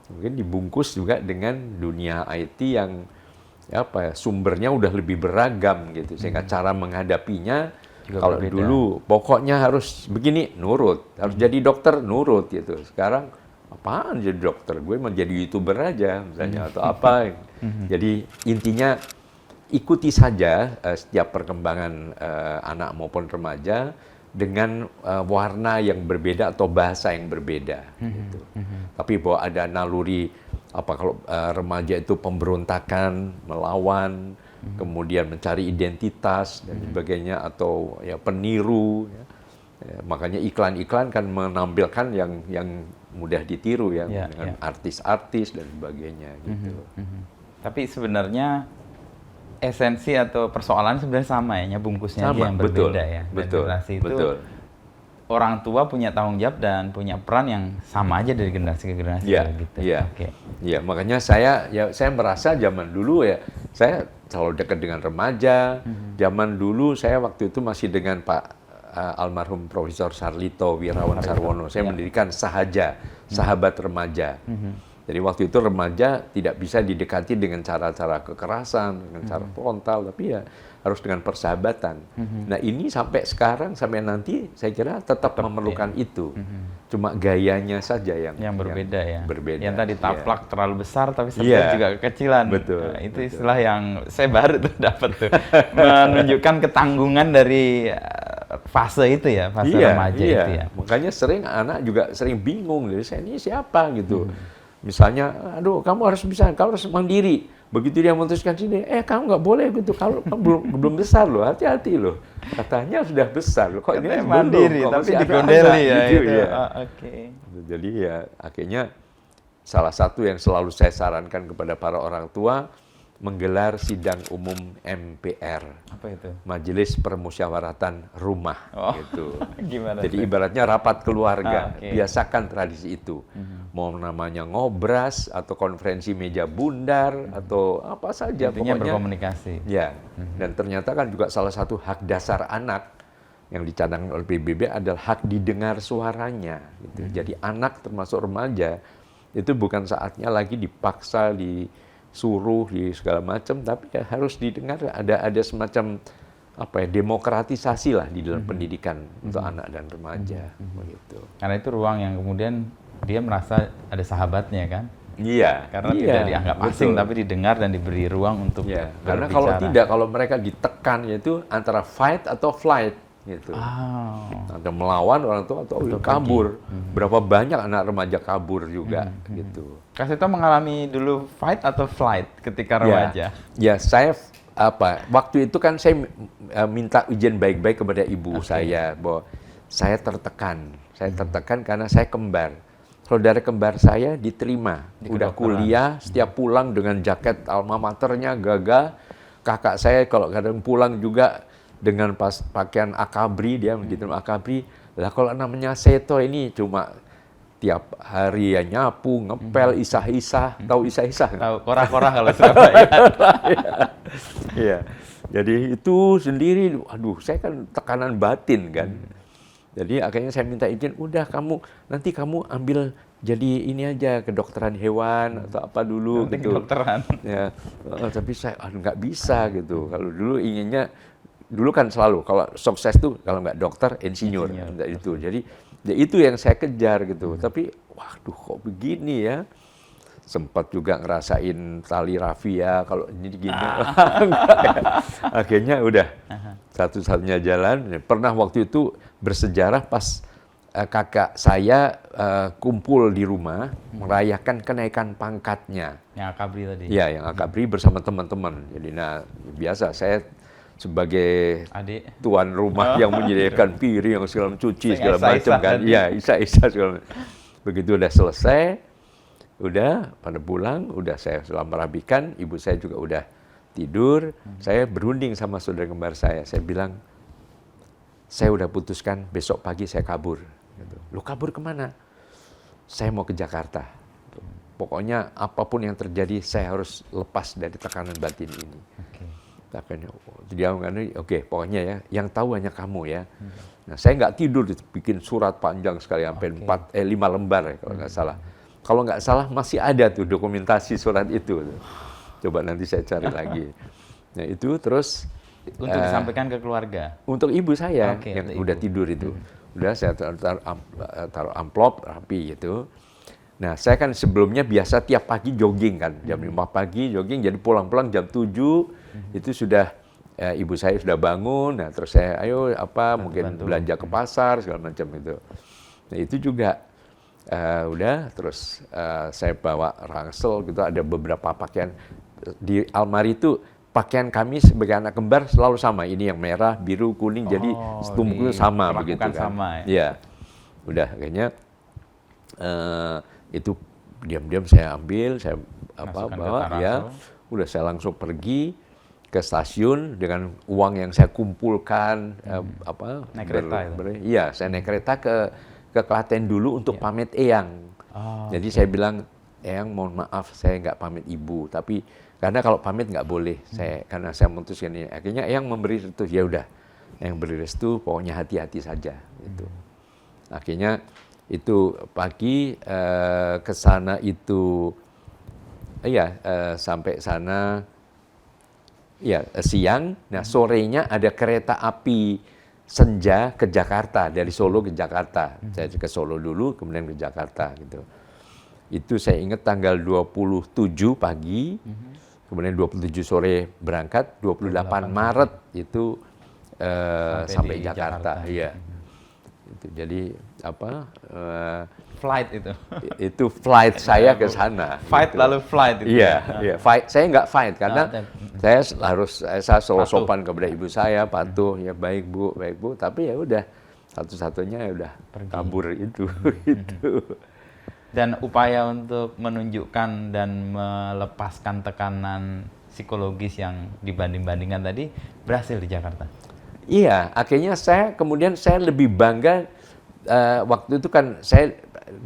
mungkin dibungkus juga dengan dunia IT yang sumbernya udah lebih beragam gitu, sehingga cara menghadapinya juga kalau berbeda. Dulu pokoknya harus begini, nurut, harus jadi dokter, nurut gitu. Sekarang apaan jadi dokter, gue mau jadi YouTuber aja misalnya atau apa. Jadi intinya ikuti saja setiap perkembangan anak maupun remaja dengan warna yang berbeda atau bahasa yang berbeda gitu. Tapi bahwa ada naluri kalau remaja itu pemberontakan, melawan, kemudian mencari identitas dan sebagainya, atau peniru. Makanya iklan-iklan kan menampilkan yang mudah ditiru dengan artis-artis dan sebagainya gitu. Tapi sebenarnya esensi atau persoalan sebenarnya sama ya, bungkusnya aja yang betul, berbeda ya. Dan betul, generasi itu betul. Orang tua punya tanggung jawab dan punya peran yang sama aja dari generasi ke generasi gitu. Iya. Iya, makanya saya merasa zaman dulu saya selalu dekat dengan remaja. Zaman dulu saya waktu itu masih dengan Pak almarhum Profesor Sarlito Wirawan Sarwono. Saya mendirikan Sahaja, Sahabat Remaja. Jadi waktu itu remaja tidak bisa didekati dengan cara-cara kekerasan, dengan cara frontal, tapi harus dengan persahabatan. Nah ini sampai sekarang, sampai nanti saya kira tetap memerlukan itu. Cuma gayanya saja yang berbeda berbeda. Yang tadi taplak terlalu besar, tapi sebenarnya juga kekecilan. Betul. Nah, itu istilah yang saya baru tuh dapat tuh. Menunjukkan ketanggungan dari fase itu ya, fase remaja itu ya. Makanya sering anak juga sering bingung, jadi saya ini siapa gitu. Misalnya, aduh kamu harus bisa, kamu harus mandiri. Begitu dia memutuskan sini, kamu nggak boleh gitu, kalau kamu belum besar loh, hati-hati loh. Katanya sudah besar loh, kok ini mandiri, belum, tapi digondeli ya. Gitu, itu. Jadi akhirnya salah satu yang selalu saya sarankan kepada para orang tua, menggelar sidang umum MPR. Apa itu? Majelis Permusyawaratan Rumah. Gitu. Gimana? Jadi ibaratnya rapat keluarga. Biasakan tradisi itu. Mau namanya ngobras atau konferensi meja bundar atau apa saja. Intinya pokoknya berkomunikasi. Ya. Dan ternyata kan juga salah satu hak dasar anak yang dicadangkan oleh PBB adalah hak didengar suaranya. Gitu. Jadi anak termasuk remaja itu bukan saatnya lagi dipaksa disuruh di segala macam, tapi harus didengar, ada semacam demokratisasi lah di dalam pendidikan untuk anak dan remaja begitu. Karena itu ruang yang kemudian dia merasa ada sahabatnya kan? Iya. Karena tidak dianggap asing, tapi didengar dan diberi ruang untuk berbicara. Karena kalau mereka ditekan yaitu antara fight atau flight gitu. Atau melawan orang tua atau kabur. Berapa banyak anak remaja kabur juga gitu. Kak Seto mengalami dulu fight atau flight ketika remaja? Ya, saya waktu itu kan saya minta izin baik-baik kepada ibu saya bahwa saya tertekan karena saya kembar. Saudara kembar saya diterima, udah kuliah, setiap pulang dengan jaket alma maternya gagah. Kakak saya kalau kadang pulang juga dengan pakaian akabri, dia begitu akabri. Lah kalau namanya Seto ini cuma tiap hari ya nyapu, ngepel, isah-isah, tahu isah-isah? Tahu korah-korah kalau Surabaya. Iya. Jadi itu sendiri, aduh, saya kan tekanan batin kan. Jadi akhirnya saya minta izin, udah nanti kamu ambil jadi ini aja kedokteran hewan atau apa dulu Nanti gitu. kedokteran. Ya, tapi saya nggak bisa gitu. Kalau dulu kan selalu kalau sukses tuh kalau nggak dokter, insinyur. Itu. Jadi ya itu yang saya kejar gitu. Tapi waduh kok begini ya. Sempat juga ngerasain tali rafia kalau ini gini. Akhirnya udah satu-satunya jalan. Pernah waktu itu bersejarah pas kakak saya kumpul di rumah merayakan kenaikan pangkatnya. Yang akabri tadi. Iya, yang akabri bersama teman-teman. Jadi biasa saya sebagai tuan rumah yang menyediakan piring yang segala cuci segala macam kan. Iya, isa-isa segala. Begitu udah selesai, udah pada pulang, udah saya selama merapikan, ibu saya juga udah tidur. Saya berunding sama saudara kembar saya. Saya bilang, saya udah putuskan besok pagi saya kabur. Lu kabur kemana? Saya mau ke Jakarta. Pokoknya apapun yang terjadi, saya harus lepas dari tekanan batin ini. Dia ngomong, oke, pokoknya ya, yang tahu hanya kamu ya. Nah, saya nggak tidur, bikin surat panjang sekali, sampai 5 lembar ya, kalau nggak salah. Kalau nggak salah masih ada tuh dokumentasi surat itu. Coba nanti saya cari lagi. Nah itu terus untuk disampaikan ke keluarga. Untuk ibu saya yang udah tidur itu, udah saya taruh amplop rapi gitu. Nah saya kan sebelumnya biasa tiap pagi jogging kan, jam 5 pagi jogging, jadi pulang-pulang jam 7 itu sudah ibu saya sudah bangun. Nah terus saya mungkin belanja ke pasar segala macam itu. Nah itu juga. Terus saya bawa ransel gitu, ada beberapa pakaian di almari itu, pakaian kami sebagai anak kembar selalu sama, ini yang merah, biru, kuning, jadi setumpuknya sama begitu kan. Sama, ya? Ya, udah kayaknya itu diam-diam saya ambil, saya bawa ya, udah saya langsung pergi ke stasiun dengan uang yang saya kumpulkan, naik kereta iya, saya naik kereta ke Klaten dulu untuk pamit Eyang. Jadi saya bilang, Eyang mohon maaf saya nggak pamit ibu, tapi karena kalau pamit nggak boleh, karena saya memutuskan ini. Akhirnya Eyang memberi restu, ya udah, Eyang beri restu, pokoknya hati-hati saja. Gitu. Akhirnya itu pagi ke sana itu, sampai sana, siang. Nah sorenya ada kereta api Senja ke Jakarta, dari Solo ke Jakarta. Saya ke Solo dulu, kemudian ke Jakarta gitu. Itu saya ingat tanggal 27 pagi, kemudian 27 sore berangkat, 28 Maret itu sampai Jakarta. Iya. Itu jadi flight itu. Itu flight saya ke sana. Fight gitu. Lalu flight itu. Iya. Fight. Saya nggak fight karena saya selalu sopan kepada ibu saya, patuh, ya baik bu. Tapi ya udah satu-satunya ya udah kabur itu. Gitu. Dan upaya untuk menunjukkan dan melepaskan tekanan psikologis yang dibanding-bandingkan tadi berhasil di Jakarta. Iya, akhirnya kemudian saya lebih bangga. Waktu itu kan saya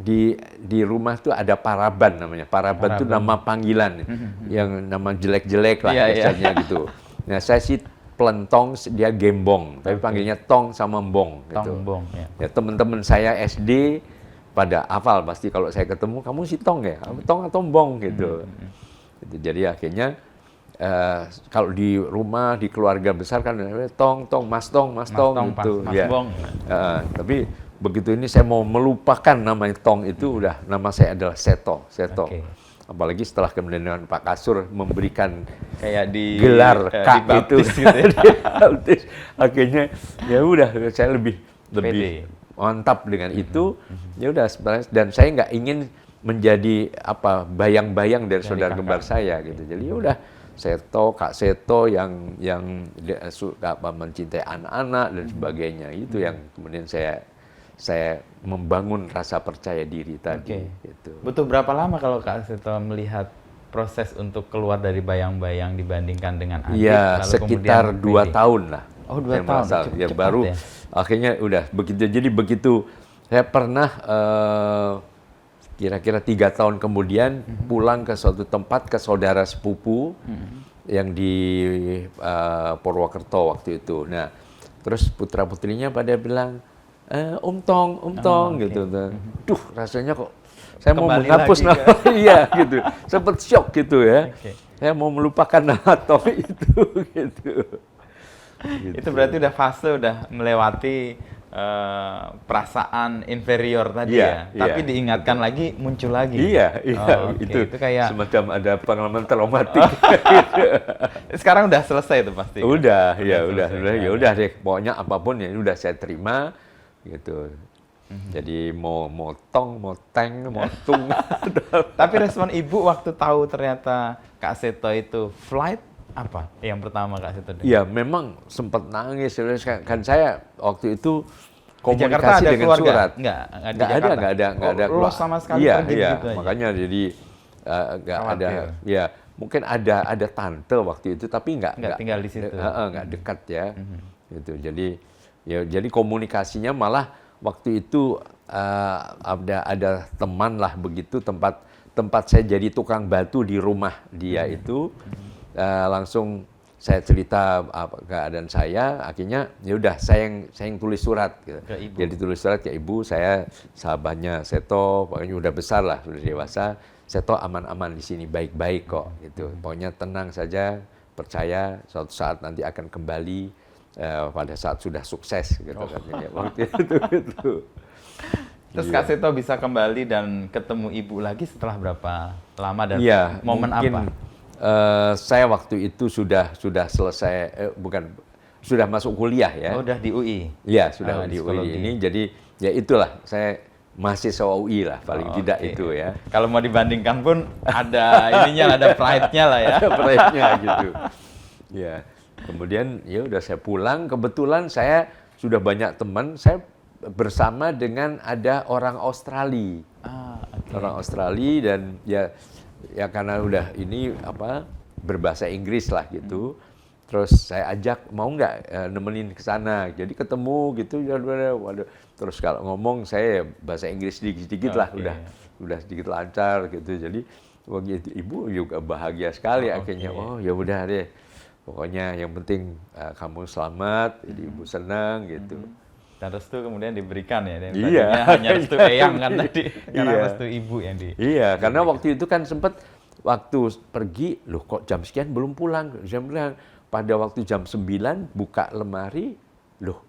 di rumah tuh ada Paraban namanya. Paraban itu nama panggilan, yang nama jelek-jelek lah biasanya gitu. Nah saya sih Pelentong, dia Gembong, tapi panggilnya Tong sama Mbong. Gitu. Tong Mbong. Ya teman-teman saya SD pada hafal pasti kalau saya ketemu, kamu si Tong ya, Tong atau Mbong gitu. Jadi akhirnya kalau di rumah, di keluarga besar kan Tong, Mas Tong gitu. Mas Bong. Tapi begitu ini saya mau melupakan nama Tong itu, udah nama saya adalah Seto. Apalagi setelah kemudian Pak Kasur memberikan kayak di gelar Kak itu, gitu ya. akhirnya ya udah saya lebih mantap dengan itu. Ya udah sebenarnya, dan saya nggak ingin menjadi bayang-bayang dari saudara kembar saya gitu. Jadi ya udah Kak Seto yang suka mencintai anak-anak dan sebagainya. Itu yang kemudian saya membangun rasa percaya diri tadi. Gitu. Butuh berapa lama kalau Kak Seto melihat proses untuk keluar dari bayang-bayang dibandingkan dengan adik? Iya, sekitar 2 tahun lah. Oh, 2 tahun. Ya baru ya? Akhirnya udah begitu. Jadi begitu saya pernah kira-kira 3 tahun kemudian pulang ke suatu tempat ke saudara sepupu yang di Purwokerto waktu itu. Nah, terus putra-putrinya pada bilang, Om Tong gitu. Duh, rasanya kok saya mau menghapus nama, iya gitu. Sempat shock gitu ya. Saya mau melupakan nama Tong itu gitu. Itu berarti udah melewati perasaan inferior tadi tapi diingatkan lagi muncul lagi. Iya, itu kayak semacam ada pengalaman traumatik. Sekarang udah selesai itu pasti. Udah deh. Pokoknya apapun ya udah saya terima gitu. Jadi mau tong, mau teng, mau tung. Tapi respon ibu waktu tahu ternyata Kak Seto itu flight apa yang pertama Kak Seto? Iya, memang sempat nangis. Kan saya waktu itu komunikasi dengan surat. Nggak ada keluar sama sekali pergi gitu aja. Makanya jadi nggak ada. Ya, mungkin ada tante waktu itu, tapi nggak tinggal di situ. Nggak dekat ya. Gitu. Jadi komunikasinya malah waktu itu ada teman lah begitu tempat saya jadi tukang batu di rumah dia itu. Langsung saya cerita keadaan saya, akhirnya ya udah saya yang tulis surat gitu. Jadi tulis surat ke ibu, saya sahabatnya Seto, pokoknya udah besar lah, sudah dewasa. Seto aman-aman di sini, baik-baik kok gitu. Pokoknya tenang saja, percaya suatu saat nanti akan kembali pada saat sudah sukses gitu katanya waktu itu gitu. Terus Kak Seto bisa kembali dan ketemu ibu lagi setelah berapa lama dan momen mungkin, apa? Saya waktu itu sudah selesai, sudah masuk kuliah ya. Oh, udah di UI? Iya, sudah di UI ini. Jadi ya itulah, saya mahasiswa UI lah paling tidak itu ya. Kalau mau dibandingkan pun ada ada pride-nya lah ya. Ada pride-nya gitu. Ya, kemudian ya udah saya pulang. Kebetulan saya sudah banyak teman. Saya bersama dengan ada orang Australia. Orang Australia dan ya karena udah ini berbahasa Inggris lah gitu. Terus saya ajak mau nggak nemenin ke sana. Jadi ketemu gitu. Terus kalau ngomong saya bahasa Inggris sedikit lah udah sedikit lancar gitu. Jadi ibu juga bahagia sekali akhirnya. Oh ya udah deh. Pokoknya yang penting kamu selamat. Jadi ibu senang gitu. Dan restu kemudian diberikan ya. Dan hanya restu eyang kan tadi. Karena restu ibu yang Iya, karena waktu itu kan sempat waktu pergi, loh kok jam sekian belum pulang. Saya bilang, pada waktu jam 9 buka lemari, loh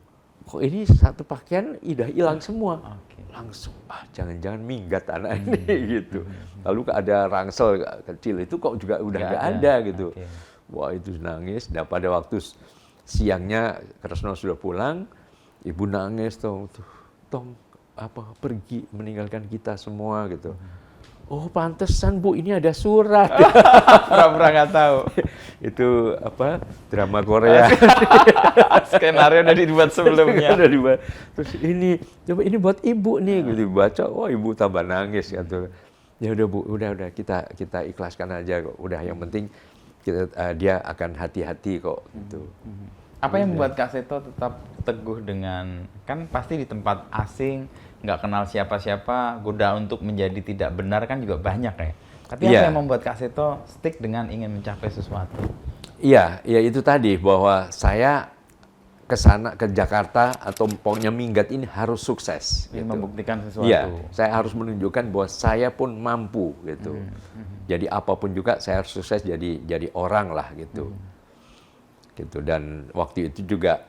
kok ini satu pakaian udah hilang semua. Langsung, jangan-jangan minggat anak ini gitu. Lalu ada rangsel kecil itu kok juga udah nggak ada gitu. Wah itu nangis. Dan pada waktu siangnya Kresno sudah pulang, ibu nangis, Tong pergi meninggalkan kita semua gitu. Oh pantesan Bu, ini ada surat. Pura-pura nggak tahu. Itu drama Korea. Skenario udah dibuat sebelumnya. Udah dibuat. Terus coba ini buat ibu nih, gitu baca. Oh ibu tambah nangis gitu. Ya udah Bu, udah kita ikhlaskan aja kok. Udah yang penting dia akan hati-hati kok gitu. Apa yang membuat Kak Seto tetap teguh dengan, kan pasti di tempat asing, nggak kenal siapa-siapa, godaan untuk menjadi tidak benar kan juga banyak ya. Tapi apa yang membuat Kak Seto stick dengan ingin mencapai sesuatu? Iya, itu tadi bahwa saya ke sana ke Jakarta atau pokoknya minggat ini harus sukses. Ingin membuktikan sesuatu. Iya, saya harus menunjukkan bahwa saya pun mampu gitu. Jadi apapun juga saya harus sukses jadi orang lah gitu. Gitu. Dan waktu itu juga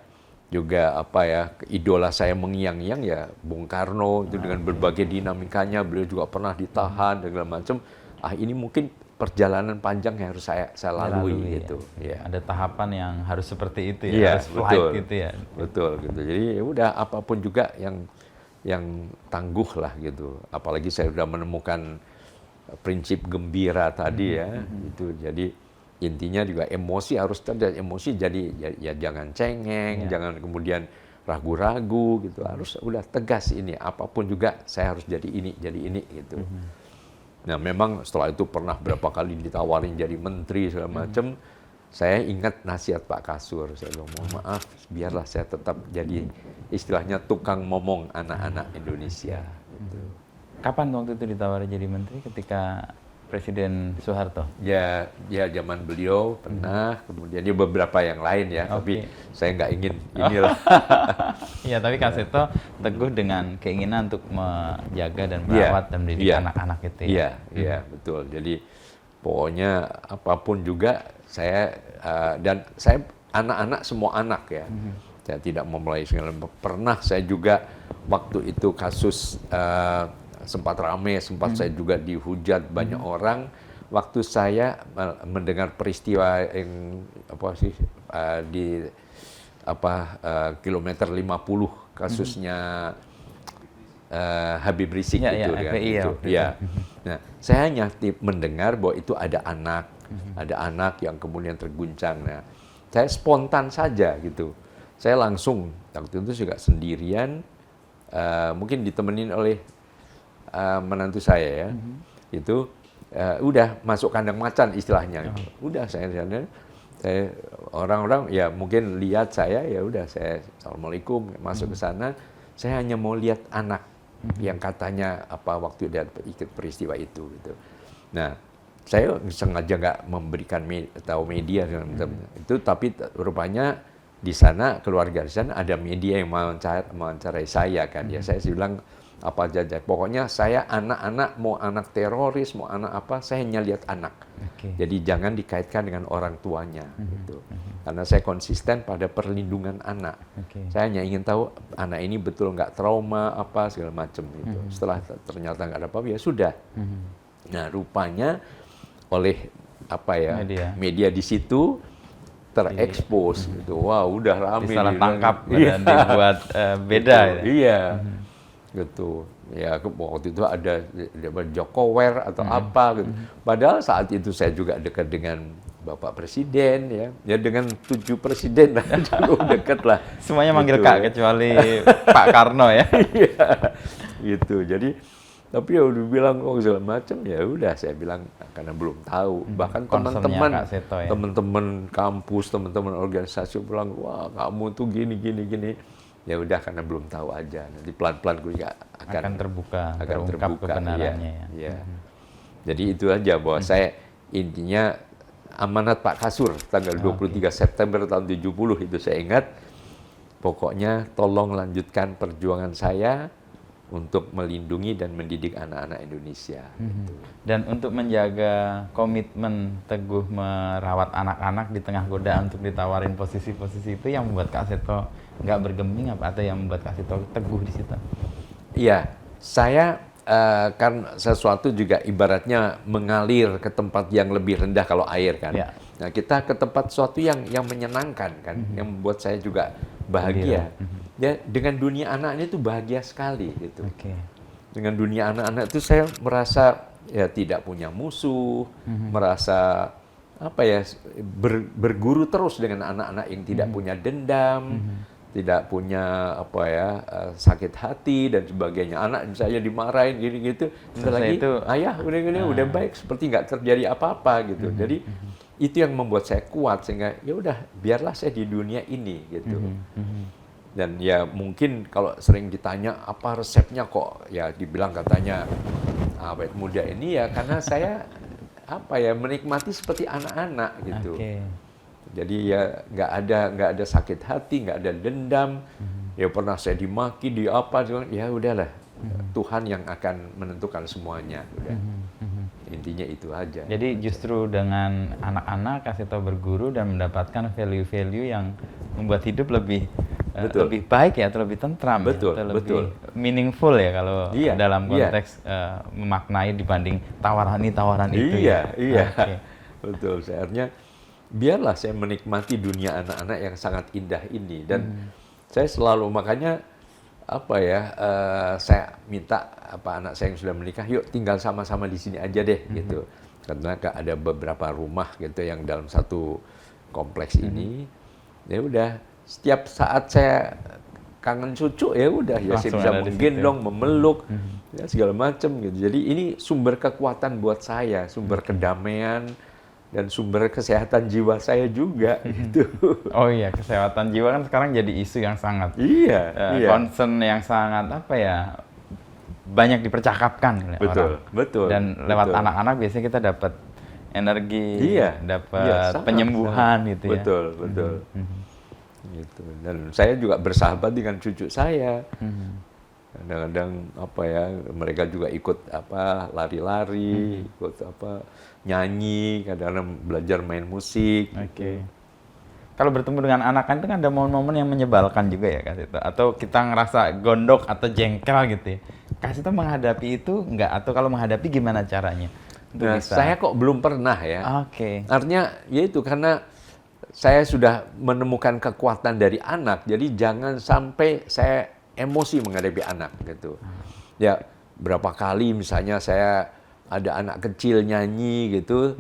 idola saya mengiang-iang ya Bung Karno itu dengan berbagai dinamikanya, beliau juga pernah ditahan dan segala macam. Ini mungkin perjalanan panjang yang harus saya lalui gitu. Ya. Ada tahapan yang harus seperti itu ya, harus flight gitu ya. Betul gitu. Jadi ya udah apapun juga yang tangguh lah gitu. Apalagi saya sudah menemukan prinsip gembira tadi ya. Itu jadi intinya juga emosi harus cerdas, emosi jadi ya jangan cengeng, jangan kemudian ragu-ragu gitu, harus udah tegas ini, apapun juga saya harus jadi ini gitu. Nah memang setelah itu pernah berapa kali ditawarin jadi menteri segala macam. Saya ingat nasihat Pak Kasur, saya bilang mohon maaf, biarlah saya tetap jadi istilahnya tukang momong anak-anak Indonesia. Gitu. Kapan waktu itu ditawari jadi menteri? Ketika Presiden Soeharto? Ya zaman beliau pernah, kemudian dia beberapa yang lain ya, tapi saya nggak ingin inilah. Iya, tapi Kak Seto teguh dengan keinginan untuk menjaga dan merawat dan mendidik anak-anak itu ya? Iya, betul. Jadi pokoknya apapun juga saya dan saya anak-anak semua anak ya. Saya tidak memulai segala. Pernah saya juga waktu itu kasus sempat ramai, saya juga dihujat banyak orang. Waktu saya mendengar peristiwa yang di kilometer 50 kasusnya Habib Rizik itu kan itu. Ya. Nah, saya hanya mendengar bahwa itu ada anak yang kemudian terguncang. Nah, saya spontan saja gitu. Saya langsung waktu itu juga sendirian, mungkin ditemenin oleh menantu saya ya. Itu udah masuk kandang macan istilahnya. Udah saya orang-orang ya mungkin lihat saya, ya udah saya assalamualaikum masuk ke sana. Saya hanya mau lihat anak yang katanya waktu dia ikut peristiwa itu gitu. Nah, saya sengaja nggak memberikan tahu media itu, tapi rupanya di sana keluarga di sana ada media yang mewawancarai saya kan. Ya saya bilang apa aja, pokoknya saya anak-anak, mau anak teroris, mau anak apa, saya hanya lihat anak. Jadi jangan dikaitkan dengan orang tuanya gitu. Karena saya konsisten pada perlindungan anak. Saya hanya ingin tahu anak ini betul nggak trauma apa segala macam gitu. Setelah ternyata nggak ada apa-apa, ya sudah. Nah rupanya oleh media di situ terekspos gitu. Wah udah ramai. Disalah tangkap dan dibuat beda. Iya. Gitu ya, waktu itu ada Jokower atau apa gitu. Padahal saat itu saya juga dekat dengan Bapak Presiden ya dengan 7 presiden cukup dekat lah. Semuanya manggil gitu, Kak kecuali Pak Karno ya. Iya gitu. Jadi tapi ya udah bilang segala macam, ya udah saya bilang karena belum tahu. Bahkan teman-teman kampus, teman-teman organisasi bilang, wah kamu tuh gini. Ya udah karena belum tahu aja. Nanti pelan-pelan gue juga akan terbuka kebenarannya ya. Jadi itu aja bahwa saya intinya amanat Pak Kasur tanggal 23 September tahun 70 itu saya ingat. Pokoknya tolong lanjutkan perjuangan saya untuk melindungi dan mendidik anak-anak Indonesia. Gitu. Dan untuk menjaga komitmen teguh merawat anak-anak di tengah godaan untuk ditawarin posisi-posisi itu yang membuat Kak Seto nggak bergeming apa, atau yang membuat Kak Seto teguh di situ? Iya, saya kan sesuatu juga ibaratnya mengalir ke tempat yang lebih rendah kalau air kan. Ya. Nah kita ke tempat sesuatu yang menyenangkan kan, yang membuat saya juga bahagia. Ya, dengan dunia anak ini tuh bahagia sekali gitu. Dengan dunia anak-anak itu saya merasa ya tidak punya musuh, merasa berguru terus dengan anak-anak yang tidak punya dendam, tidak punya sakit hati dan sebagainya. Anak saya dimarahin gini gitu, lagi itu, ayah udah baik seperti nggak terjadi apa-apa gitu. Jadi itu yang membuat saya kuat sehingga ya udah biarlah saya di dunia ini gitu. Dan ya mungkin kalau sering ditanya apa resepnya kok ya dibilang katanya awet muda ini ya karena saya menikmati seperti anak-anak gitu. Jadi ya nggak ada sakit hati, nggak ada dendam. Ya pernah saya dimaki di apa, ya udahlah. Tuhan yang akan menentukan semuanya. Udah. Intinya itu aja. Jadi justru dengan anak-anak Kak Seto berguru dan mendapatkan value-value yang membuat hidup lebih baik ya, atau lebih tentram, atau lebih meaningful ya kalau dalam konteks memaknai dibanding tawaran itu. Iya. Betul. Sebenarnya biarlah saya menikmati dunia anak-anak yang sangat indah ini, dan saya selalu makanya apa ya, saya minta anak saya yang sudah menikah, yuk tinggal sama-sama di sini aja deh gitu. Karena ada beberapa rumah gitu yang dalam satu kompleks ini. Ya udah, setiap saat saya kangen cucu ya udah ya saya Langsung bisa ada di situ. menggendong, memeluk, ya segala macam gitu. Jadi ini sumber kekuatan buat saya, sumber kedamaian dan sumber kesehatan jiwa saya juga gitu. Oh iya, kesehatan jiwa kan sekarang jadi isu yang sangat Iya, iya. concern yang sangat apa ya, banyak dipercakapkan oleh Betul, orang. betul. Dan lewat betul. anak-anak biasanya kita dapat energi, Iya, dapat iya, sangat, penyembuhan sangat. gitu ya. Betul, betul. Gitu. Dan saya juga bersahabat dengan cucu saya. Kadang-kadang apa ya, mereka juga ikut apa lari-lari, ikut apa nyanyi, kadang-kadang belajar main musik. Oke. Kalau bertemu dengan anak kan itu kan ada momen-momen yang menyebalkan juga ya Kak Sito. Atau kita ngerasa gondok atau jengkel gitu ya. Kak Sito menghadapi itu enggak? Atau kalau menghadapi gimana caranya? Untuk Nah, bisa. saya kok belum pernah ya. Oke. Artinya ya itu karena saya sudah menemukan kekuatan dari anak, jadi jangan sampai saya emosi menghadapi anak gitu. Ya berapa kali misalnya saya ada anak kecil nyanyi gitu,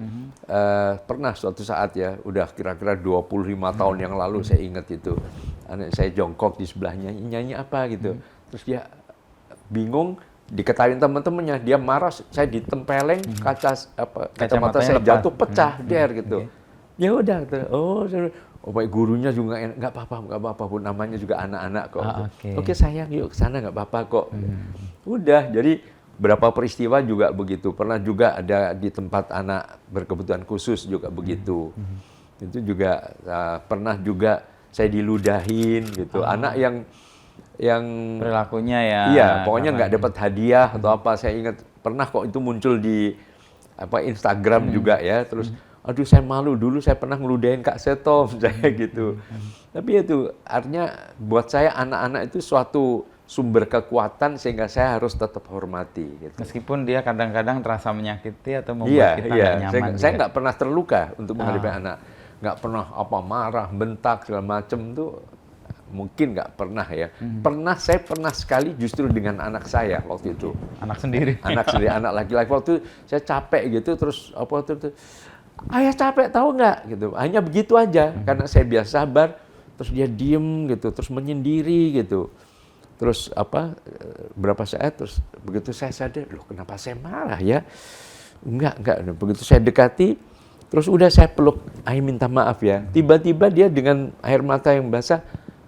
pernah suatu saat ya, udah kira-kira 25 tahun yang lalu saya ingat itu, anak saya jongkok di sebelahnya nyanyi apa gitu, terus dia bingung, diketahui teman-temannya, dia marah, saya ditempeleng kacamata saya lepas. jatuh pecah der gitu. Ya udah, oh baik gurunya juga nggak apa-apa pun namanya juga anak-anak kok. Oke sayang yuk ke sana nggak apa-apa kok. Udah, jadi berapa peristiwa juga begitu. Pernah juga ada di tempat anak berkebutuhan khusus juga begitu. Itu juga pernah juga saya diludahin gitu. Anak yang Perilakunya ya. iya, pokoknya nggak dapat hadiah atau apa. Saya ingat pernah kok itu muncul di Instagram juga ya. Terus aduh saya malu, dulu saya pernah ngeludahin Kak Seto saya gitu. Tapi itu artinya buat saya anak-anak itu suatu sumber kekuatan sehingga saya harus tetap hormati gitu. Meskipun dia kadang-kadang terasa menyakiti atau membuat kita nggak nyaman. Saya nggak pernah terluka untuk menghadapi anak. Nggak pernah marah, bentak segala macam tuh mungkin nggak pernah ya. Saya pernah sekali justru dengan anak saya waktu itu. Anak sendiri. Anak laki-laki waktu saya capek gitu terus ayah capek tahu nggak gitu, hanya begitu aja karena saya biasa sabar, terus dia diem gitu, terus menyendiri gitu, terus berapa saat terus begitu saya sadar, loh kenapa saya marah ya, enggak, begitu saya dekati, terus udah saya peluk, ayah minta maaf ya, tiba-tiba dia dengan air mata yang basah,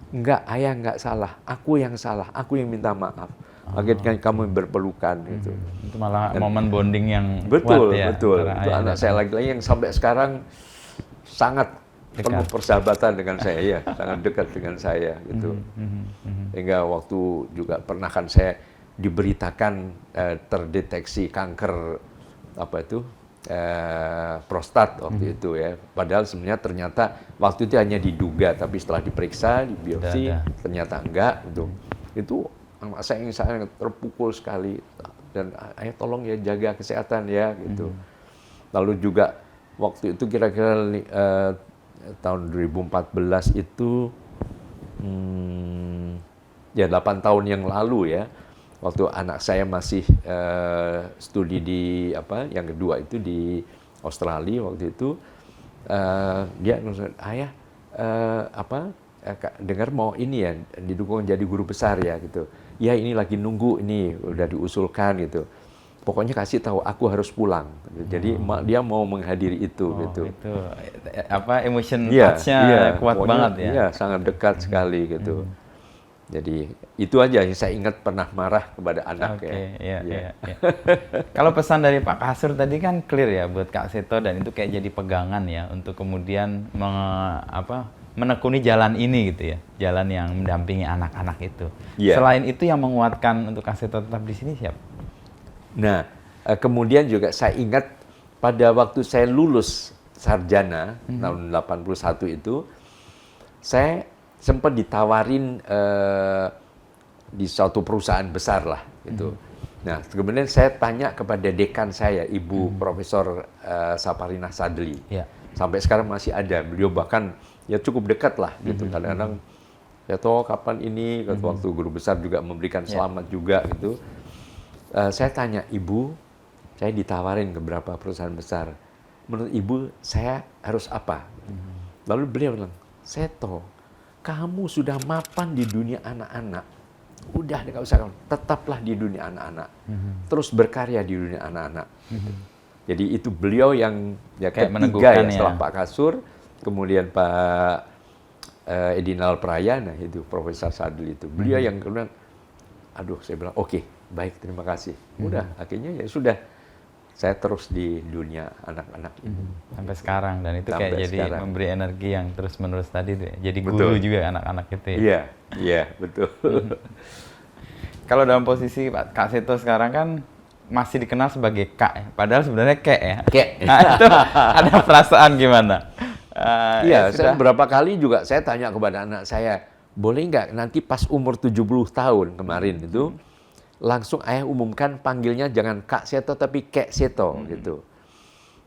enggak ayah enggak salah, aku yang salah, aku yang minta maaf. Akhirnya kamu berpelukan gitu. Itu malah momen bonding yang betul, kuat ya. Betul. Itu anak saya lagi-lagi yang sampai sekarang sangat penuh persahabatan dengan saya ya, sangat dekat dengan saya gitu. Sehingga waktu juga pernah kan saya diberitakan terdeteksi kanker prostat waktu itu ya. Padahal sebenarnya ternyata waktu itu hanya diduga, tapi setelah diperiksa, di biopsi ternyata enggak gitu. Itu saya sangat terpukul sekali dan ayah tolong ya jaga kesehatan ya gitu. Lalu juga waktu itu kira-kira tahun 2014 itu ya 8 tahun yang lalu ya, waktu anak saya masih studi di yang kedua itu di Australia waktu itu, dia ayah dengar mau ini ya didukung jadi guru besar ya gitu. Ya ini lagi nunggu, ini udah diusulkan gitu. Pokoknya kasih tahu aku harus pulang. Jadi dia mau menghadiri itu gitu. Itu emotion touch-nya kuat banget ya. Iya, sangat dekat sekali gitu. Jadi itu aja yang saya ingat pernah marah kepada anak Iya. Kalau pesan dari Pak Kasur tadi kan clear ya buat Kak Seto, dan itu kayak jadi pegangan ya untuk kemudian menekuni jalan ini gitu ya, jalan yang mendampingi anak-anak itu. Selain itu yang menguatkan untuk Kak Seto tetap di sini siapa? Nah, kemudian juga saya ingat pada waktu saya lulus sarjana tahun 81 itu, saya sempat ditawarin di suatu perusahaan besar lah gitu. Nah, kemudian saya tanya kepada dekan saya, Ibu Profesor Saparina Sadli. Sampai sekarang masih ada, beliau bahkan ya cukup dekat lah gitu. Kadang-kadang saya tahu kapan ini, waktu guru besar juga memberikan selamat juga gitu. Saya tanya ibu, saya ditawarin ke beberapa perusahaan besar. Menurut ibu, saya harus apa? Lalu beliau bilang, Seto, kamu sudah mapan di dunia anak-anak. Udah, nggak usah, tetaplah di dunia anak-anak. Terus berkarya di dunia anak-anak. Jadi itu beliau yang Kayak ketiga ya, meneguhkan setelah Pak Kasur, kemudian Pak Edinal Praya, nah itu Profesor Sadil itu. Beliau yang kemudian, aduh saya bilang, oke, baik, terima kasih. Udah, akhirnya ya sudah. Saya terus di dunia anak-anak ini. Sampai sekarang, dan itu Sampai kayak jadi sekarang. memberi energi yang terus-menerus tadi tuh ya. Jadi Betul. guru juga anak-anak itu ya. Iya, iya, betul. Kalau dalam posisi Kak Seto sekarang kan masih dikenal sebagai Kak ya. Padahal sebenarnya Kek ya. Kek. Nah, itu ada perasaan gimana? Iya, ya saya sudah. beberapa kali juga saya tanya kepada anak saya, boleh nggak nanti pas umur 70 tahun kemarin itu, langsung ayah umumkan panggilnya jangan Kak Seto tapi Kek Seto gitu.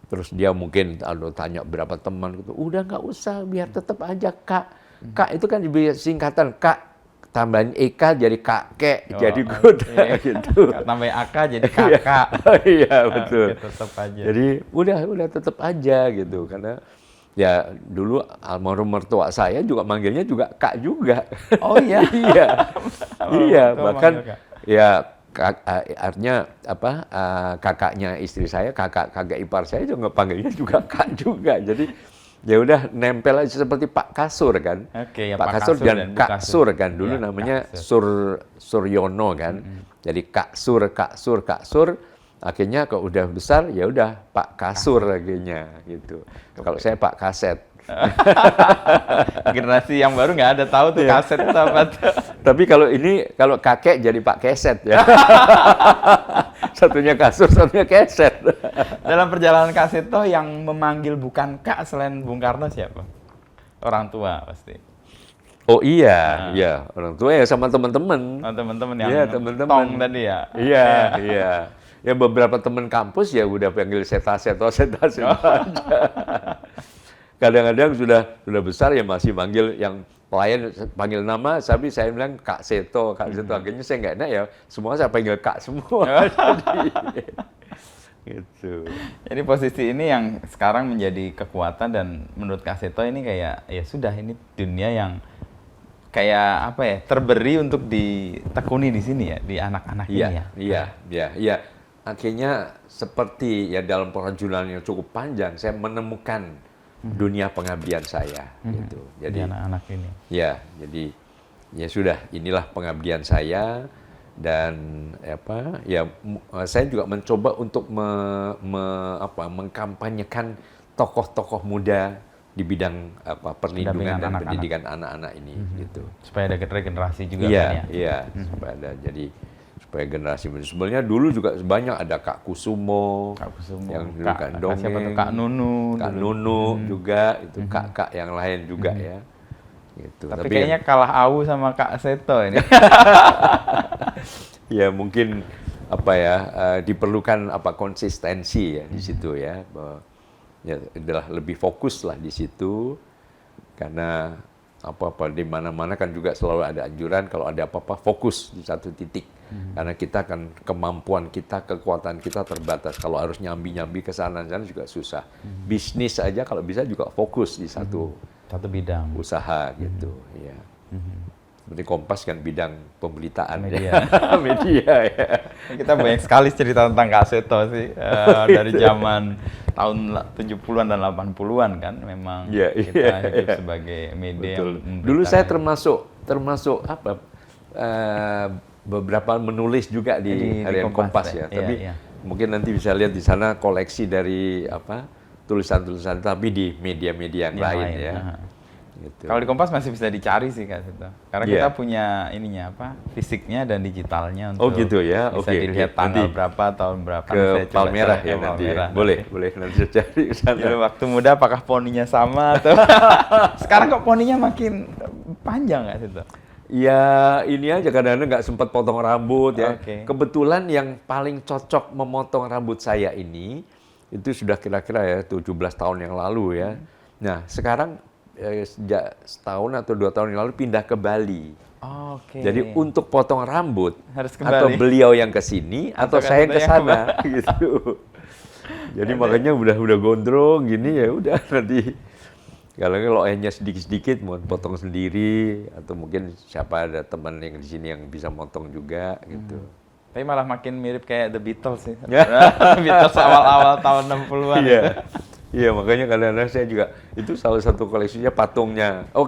Terus dia mungkin tanya berapa teman gitu, udah nggak usah, biar tetap aja Kak. Kak itu kan singkatan Kak, tambahin Eka jadi kakek, jadi kuda gitu. Tambah AK jadi kakak. Iya betul. Oke, tetap aja. Jadi udah tetap aja gitu, karena ya dulu almarhum mertua saya juga manggilnya juga Kak juga. Oh iya. Iya. Iya, Mertua bahkan manggil Kak. ya artinya apa kakaknya istri saya, kakak ipar saya juga panggilnya juga Kak juga. Jadi ya udah nempel aja seperti Pak Kasur kan. Oke, ya, Pak Pak Kasur Kasur dan dan Bu Kak Kasur. Sur kan dulu Ya, namanya Kak Sur. Suryono kan. Jadi Kak Sur. Akhirnya kalau udah besar ya udah Pak Kasur akhirnya gitu. Kalau saya Pak Kaset. Generasi yang baru nggak ada tahu tuh kaset itu apa tuh. Tapi kalau kakek jadi Pak Keset ya. Satunya kasur, satunya keset. Dalam perjalanan Kak Seto yang memanggil bukan Kak selain Bung Karno siapa? Orang tua pasti. Oh iya, iya orang tua ya sama teman-teman. Oh, teman-teman yang Iya, teman-teman. tong tadi ya. Iya. Ya beberapa teman kampus ya udah panggil Seto aja. Kadang-kadang sudah besar ya masih manggil yang pelayan panggil nama, tapi saya bilang Kak Seto. Akhirnya saya nggak enak ya, semua saya panggil Kak semua. Gitu. Jadi posisi ini yang sekarang menjadi kekuatan, dan menurut Kak Seto ini kayak ya sudah, ini dunia yang kayak apa ya, terberi untuk ditekuni di sini ya, di anak-anak ini ya. Iya. Akhirnya seperti ya dalam perjalanan yang cukup panjang, saya menemukan dunia pengabdian saya gitu. Di Jadi anak-anak ini. ya, jadi ya sudah, inilah pengabdian saya. Dan saya juga mencoba untuk mengkampanyekan tokoh-tokoh muda di bidang perlindungan dan pendidikan anak-anak ini gitu. Supaya ada regenerasi juga Iya, kan ya. iya, supaya generasi muda. Sebenarnya dulu juga banyak ada Kak Kusumo, Kak Kusumo, yang dulu kan dongeng, siapa tuh, Kak Nunu, Kak Nunu juga, itu kakak yang lain juga ya. Gitu. Tapi kayaknya kalah Awu sama Kak Seto ini. Ya mungkin diperlukan konsistensi ya di situ ya, bahwa ya adalah lebih fokus lah di situ, karena apa-apa di mana-mana kan juga selalu ada anjuran kalau ada apa-apa fokus di satu titik, karena kita kan kemampuan kita, kekuatan kita terbatas. Kalau harus nyambi ke sana juga susah. Bisnis aja kalau bisa juga fokus di satu bidang usaha gitu ya. Seperti Kompas kan bidang pemberitaan media. Media ya. Kita banyak sekali cerita tentang Kak Seto sih, dari zaman tahun 70-an dan 80-an kan, memang kita hidup sebagai media. Betul. Dulu saya termasuk beberapa menulis juga di Harian Kompas ya. Tapi mungkin nanti bisa lihat di sana koleksi dari tulisan-tulisan tapi di media-media yang lain ya. Gitu. Kalau di Kompas masih bisa dicari sih Kak Seto. Karena kita punya fisiknya dan digitalnya untuk gitu ya. bisa dilihat tanggal berapa, tahun berapa. Ke Palmerah ya nanti. Boleh nanti cari ke sana. Dulu waktu muda apakah poninya sama atau sekarang kok poninya makin panjang Kak Seto? Ya ini aja, kadang-kadang nggak sempat potong rambut ya. Kebetulan yang paling cocok memotong rambut saya ini itu sudah kira-kira ya 17 tahun yang lalu ya. Nah sekarang sejak setahun atau 2 tahun yang lalu pindah ke Bali. Oke. Jadi untuk potong rambut Harus ke atau Bali. beliau yang ke sini atau Atau saya yang ke yang ke sana gitu. Jadi makanya udah gondrong gini ya udah nanti kalau hanya sedikit-sedikit mau potong sendiri atau mungkin siapa ada teman yang di sini yang bisa motong juga gitu. Tapi malah makin mirip kayak The Beatles sih. Beatles awal-awal tahun 60-an. Iya. Iya, makanya kadang-kadang saya juga itu salah satu koleksinya patungnya. Oh,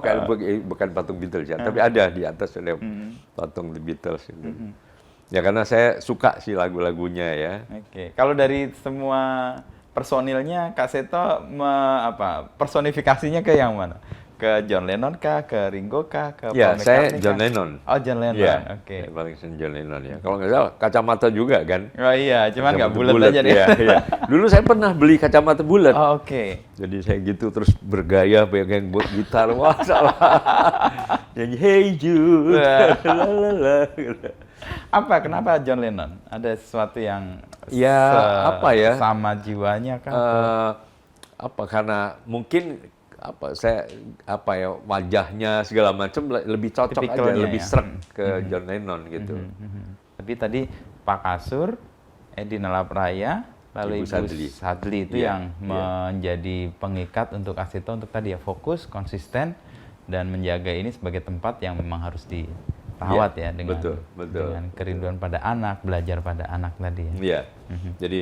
bukan patung Beatles ya, tapi ada di atas ada patung The Beatles itu. Ya karena saya suka sih lagu-lagunya ya. Oke. Kalau dari semua personilnya Kak Seto personifikasinya ke yang mana? Ke John Lennon kah, ke Ringo kah, ke Ya, Paul saya McCartney John kah? Lennon. Oh, John Lennon. Iya, Oke. saya paling senang John Lennon ya. Kalau nggak salah kacamata juga kan. Oh iya, cuman nggak Kacamata bulat aja deh. Iya, iya. Dulu saya pernah beli kacamata bulat. Oh, oke. Jadi saya gitu terus bergaya pegang buat gitar. Wah, salah. Nyanyi Hey Jude. Lalala. Kenapa John Lennon? Ada sesuatu yang Ya, apa ya? sama jiwanya kah? Karena mungkin wajahnya segala macam lebih cocok aja, Tipikalnya lebih ya. sreg ke John Lennon gitu. Tapi tadi Pak Kasur, Edi Nalapraya, lalu Ibu Ibu Sadli itu Iya, yang menjadi pengikat untuk Kak Seto untuk tadi ya fokus, konsisten, dan menjaga ini sebagai tempat yang memang harus dirawat ya dengan betul. dengan kerinduan pada anak, belajar pada anak tadi ya. Iya. Jadi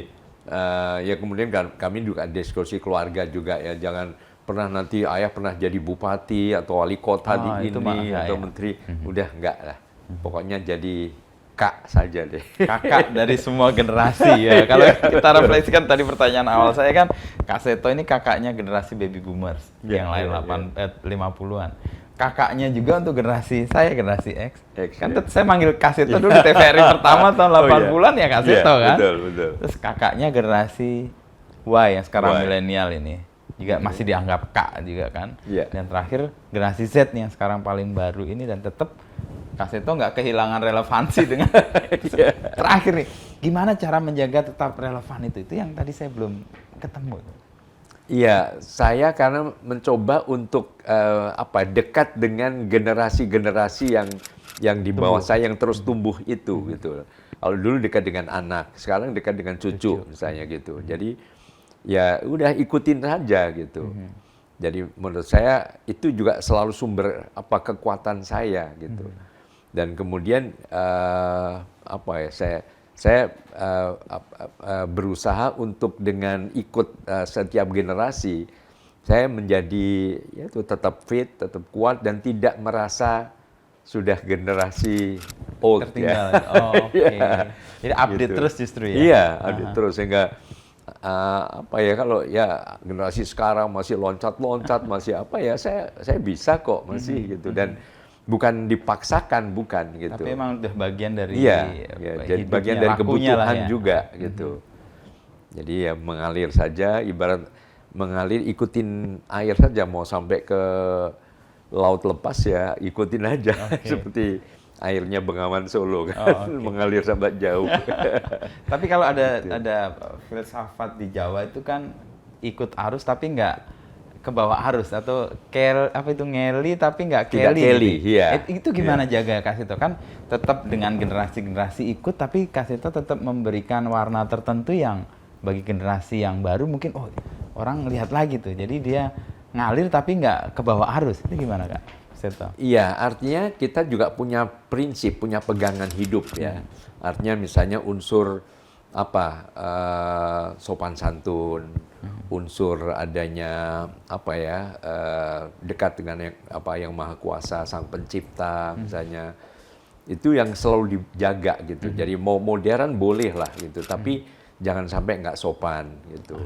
ya kemudian kami juga diskusi keluarga juga ya, jangan pernah nanti ayah pernah jadi bupati atau wali kota di itu mah ini enggak atau ya. menteri, udah enggak lah. Pokoknya jadi kak saja deh. Kakak dari semua generasi ya. Kalau kita refleksikan tadi pertanyaan awal saya kan, Kak Seto ini kakaknya generasi baby boomers yang lahir 50-an. Kakaknya juga untuk generasi saya, generasi X. Kan saya manggil Kak Seto dulu di TVRI pertama tahun 80-an ya Kak Seto kan. Betul. Terus kakaknya generasi Y yang sekarang milenial ini. Juga masih dianggap Kak juga kan. Dan terakhir generasi Z nih yang sekarang paling baru ini, dan tetap Kak Seto nggak kehilangan relevansi dengan terakhir nih, gimana cara menjaga tetap relevan itu yang tadi saya belum ketemu. Iya, saya karena mencoba untuk dekat dengan generasi-generasi yang di bawah saya yang terus tumbuh itu gitu. Kalau dulu dekat dengan anak, sekarang dekat dengan cucu misalnya gitu. Jadi ya udah ikutin saja gitu. Jadi menurut saya itu juga selalu sumber kekuatan saya gitu. Dan kemudian saya berusaha untuk dengan ikut setiap generasi saya menjadi tetap fit, tetap kuat dan tidak merasa sudah generasi old tertinggal. ya. Oh, oke. Jadi update Gitu. terus justru ya. Iya, update terus sehingga kalau ya generasi sekarang masih loncat-loncat masih saya bisa kok masih gitu, dan bukan dipaksakan, bukan gitu. Tapi emang udah bagian dari jadi bagian dari kebutuhan juga gitu. Jadi ya mengalir saja, ibarat mengalir, ikutin air saja, mau sampai ke laut lepas ya ikutin aja seperti airnya Bengawan Solo kan, mengalir sampai jauh. Tapi kalau ada filsafat di Jawa itu kan ikut arus tapi nggak ke bawah arus, atau ngeli tapi nggak keli. Iya. Itu gimana jaga Kak Seto? Kan tetap dengan generasi-generasi ikut, tapi Kak Seto tetap memberikan warna tertentu yang bagi generasi yang baru mungkin orang lihat lagi tuh. Jadi dia ngalir tapi nggak ke bawah arus. Itu gimana Kak Seto? Iya, artinya kita juga punya prinsip, punya pegangan hidup ya. Artinya misalnya unsur sopan santun, unsur adanya dekat dengan yang Maha Kuasa, Sang Pencipta misalnya, itu yang selalu dijaga gitu. Jadi mau modern boleh lah gitu, tapi jangan sampai nggak sopan gitu.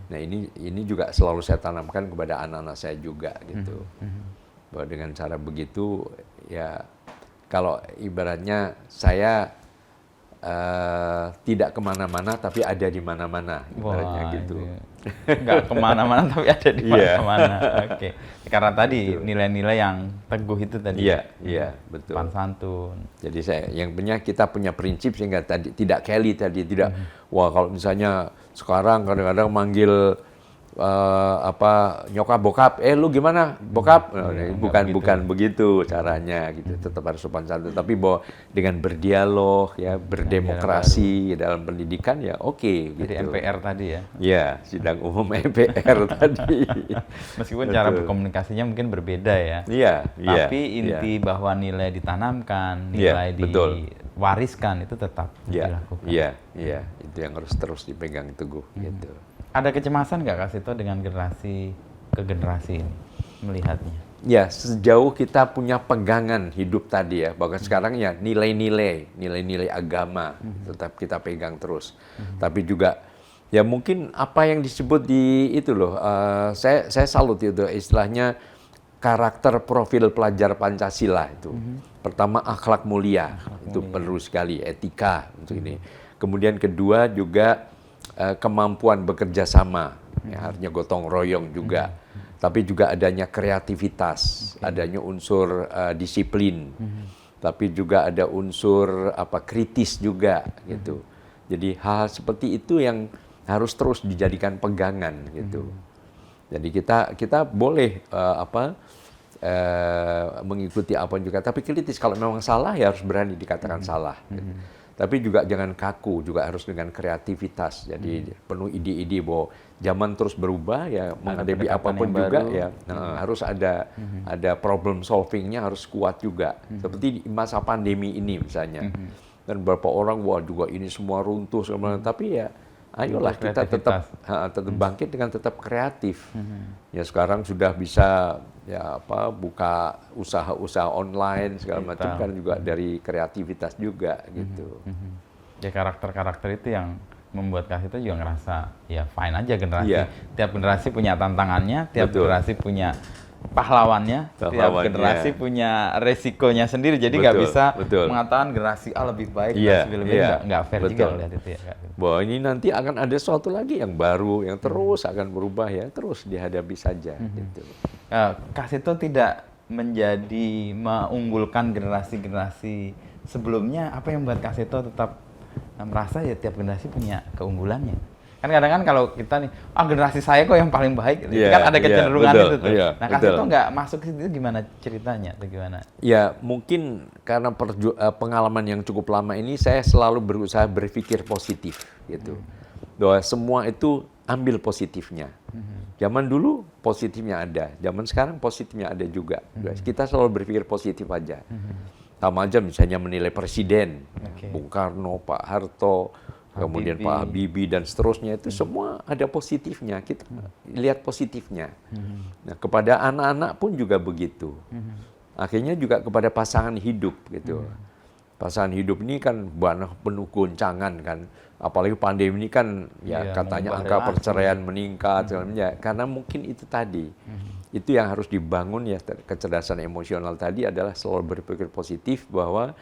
Nah ini juga selalu saya tanamkan kepada anak-anak saya juga gitu. Bahwa dengan cara begitu ya, kalau ibaratnya saya tidak kemana-mana tapi ada di mana-mana, ibaratnya gitu. Nggak kemana-mana tapi ada di mana-mana. Karena tadi nilai-nilai yang teguh itu tadi. Iya, betul. Sopan santun. Jadi kita punya prinsip sehingga tadi tidak keli tadi, tidak wah kalau misalnya sekarang kadang-kadang manggil nyokap bokap, lu gimana bokap? Bukan begitu. begitu caranya gitu. Tetap harus sopan santun. Tapi bahwa dengan berdialog ya, berdemokrasi dalam pendidikan ya oke Jadi gitu. MPR tadi ya. Ya, sidang umum MPR tadi. Meskipun cara berkomunikasinya mungkin berbeda ya. Iya, iya. Tapi inti iya. bahwa nilai ditanamkan, Iya, nilai betul. diwariskan itu tetap Iya, dilakukan. iya. Itu yang harus terus dipegang teguh gitu. Ada kecemasan nggak Kak Sito dengan generasi ke generasi ini melihatnya? Ya, sejauh kita punya pegangan hidup tadi ya, bahkan sekarang ya nilai-nilai agama tetap kita pegang terus. Tapi juga ya mungkin apa yang disebut di itu loh, saya salut itu istilahnya karakter profil pelajar Pancasila itu. Pertama akhlak mulia, itu perlu sekali, etika untuk ini. Kemudian kedua juga kemampuan bekerja sama, ya, artinya gotong royong juga. Tapi juga adanya kreativitas, adanya unsur disiplin, tapi juga ada unsur kritis juga gitu. Jadi hal seperti itu yang harus terus dijadikan pegangan gitu. Jadi kita boleh mengikuti apa juga, tapi kritis. Kalau memang salah ya harus berani dikatakan salah. Gitu. Tapi juga jangan kaku, juga harus dengan kreativitas. Jadi penuh ide-ide bahwa zaman terus berubah ya, menghadapi apapun juga ya harus ada problem solvingnya harus kuat juga. Seperti di masa pandemi ini misalnya. Dan beberapa orang wah juga ini semua runtuh tapi ya ayolah kita tetap bangkit dengan tetap kreatif. Ya sekarang sudah bisa buka usaha-usaha online segala macam kan juga dari kreativitas juga gitu. Ya karakter-karakter itu yang membuat Kak Sito juga ngerasa ya fine aja generasi. Iya. Tiap generasi punya tantangannya, tiap Betul. generasi punya pahlawannya, tiap generasi punya resikonya sendiri. Jadi nggak bisa mengatakan generasi A lebih baik, generasi B lebih baik. Nggak fair juga melihat itu ya Kak. Bahwa ini nanti akan ada sesuatu lagi yang baru, yang terus akan berubah ya, terus dihadapi saja gitu. Kak Sito tidak mengunggulkan generasi-generasi sebelumnya. Apa yang membuat Kak Sito tetap merasa ya tiap generasi punya keunggulannya? Kan kadang-kadang kalau kita nih, generasi saya kok yang paling baik, kan ada kecenderungan itu tuh. Nah, Kak Sito nggak masuk ke situ, gimana ceritanya atau gimana? Ya mungkin karena pengalaman yang cukup lama ini, saya selalu berusaha berpikir positif gitu. Bahwa semua itu ambil positifnya. Zaman dulu positifnya ada, zaman sekarang positifnya ada juga. Kita selalu berpikir positif aja. Sama aja misalnya menilai presiden, Bung Karno, Pak Harto, kemudian Pak Habibie dan seterusnya itu semua ada positifnya. Kita lihat positifnya. Nah, kepada anak-anak pun juga begitu. Akhirnya juga kepada pasangan hidup gitu. Pasangan hidup ini kan penuh goncangan kan. Apalagi pandemi ini kan ya katanya angka perceraian meningkat karena mungkin itu tadi. Itu yang harus dibangun ya, kecerdasan emosional tadi adalah selalu berpikir positif bahwa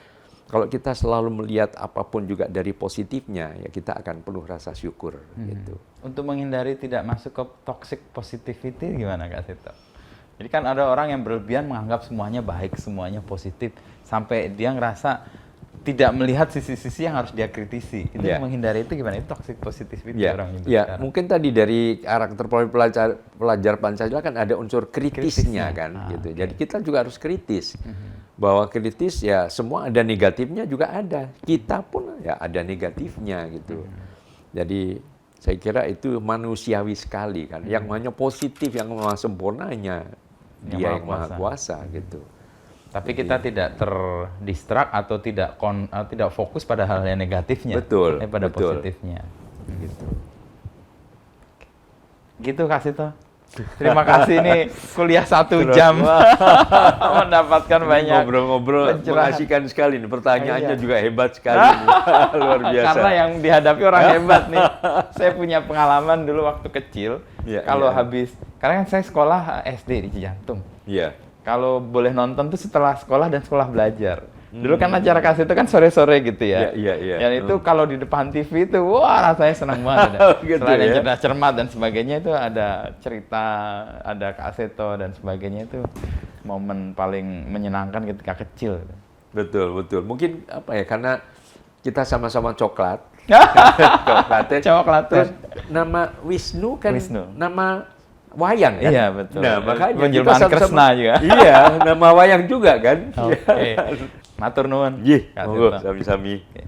kalau kita selalu melihat apapun juga dari positifnya, ya kita akan penuh rasa syukur gitu. Untuk menghindari tidak masuk ke toxic positivity gimana Kak Sito? Jadi kan ada orang yang berlebihan menganggap semuanya baik, semuanya positif, sampai dia ngerasa tidak melihat sisi-sisi yang harus dia kritisi. Itu menghindari itu gimana? Itu toxic positivity orang itu. Ya, mungkin tadi dari karakter pelajar Pancasila kan ada unsur kritisnya kan gitu. Jadi kita juga harus kritis. Bahwa kritis ya semua ada negatifnya juga ada. Kita pun ya ada negatifnya gitu. Jadi saya kira itu manusiawi sekali kan. Yang hanya positif, yang maha sempurnanya dia yang maha kuasa gitu. Tapi kita tidak terdistrak atau tidak fokus pada hal yang negatifnya. Pada positifnya. Gitu Kak Sito. Terima kasih nih kuliah 1 jam mendapatkan banyak ngobrol-ngobrol mengasihkan sekali nih, pertanyaannya juga hebat sekali nih. Luar biasa. Karena yang dihadapi orang hebat nih. Saya punya pengalaman dulu waktu kecil kalau habis, karena kan saya sekolah SD di Cijantung. Kalau boleh nonton tuh setelah sekolah dan sekolah belajar. Dulu kan acara Kak Sito kan sore-sore gitu ya. Yang itu kalau di depan TV itu, wah rasanya senang banget. Selain yang cerdas cermat dan sebagainya itu ada cerita, ada Kak Sito dan sebagainya itu momen paling menyenangkan ketika kecil. Betul. Mungkin karena kita sama-sama coklat, Cowok Klaten. Cowok Klaten. Terus nama Wisnu kan Wisnu. nama wayang kan? Iya, betul. Nah, makanya Penjelmaan kita sama-sama- Kresna juga. Iya, nama wayang juga kan? Oke. Matur nuwun. Iya, Kak monggo Seto. sami-sami. Oke.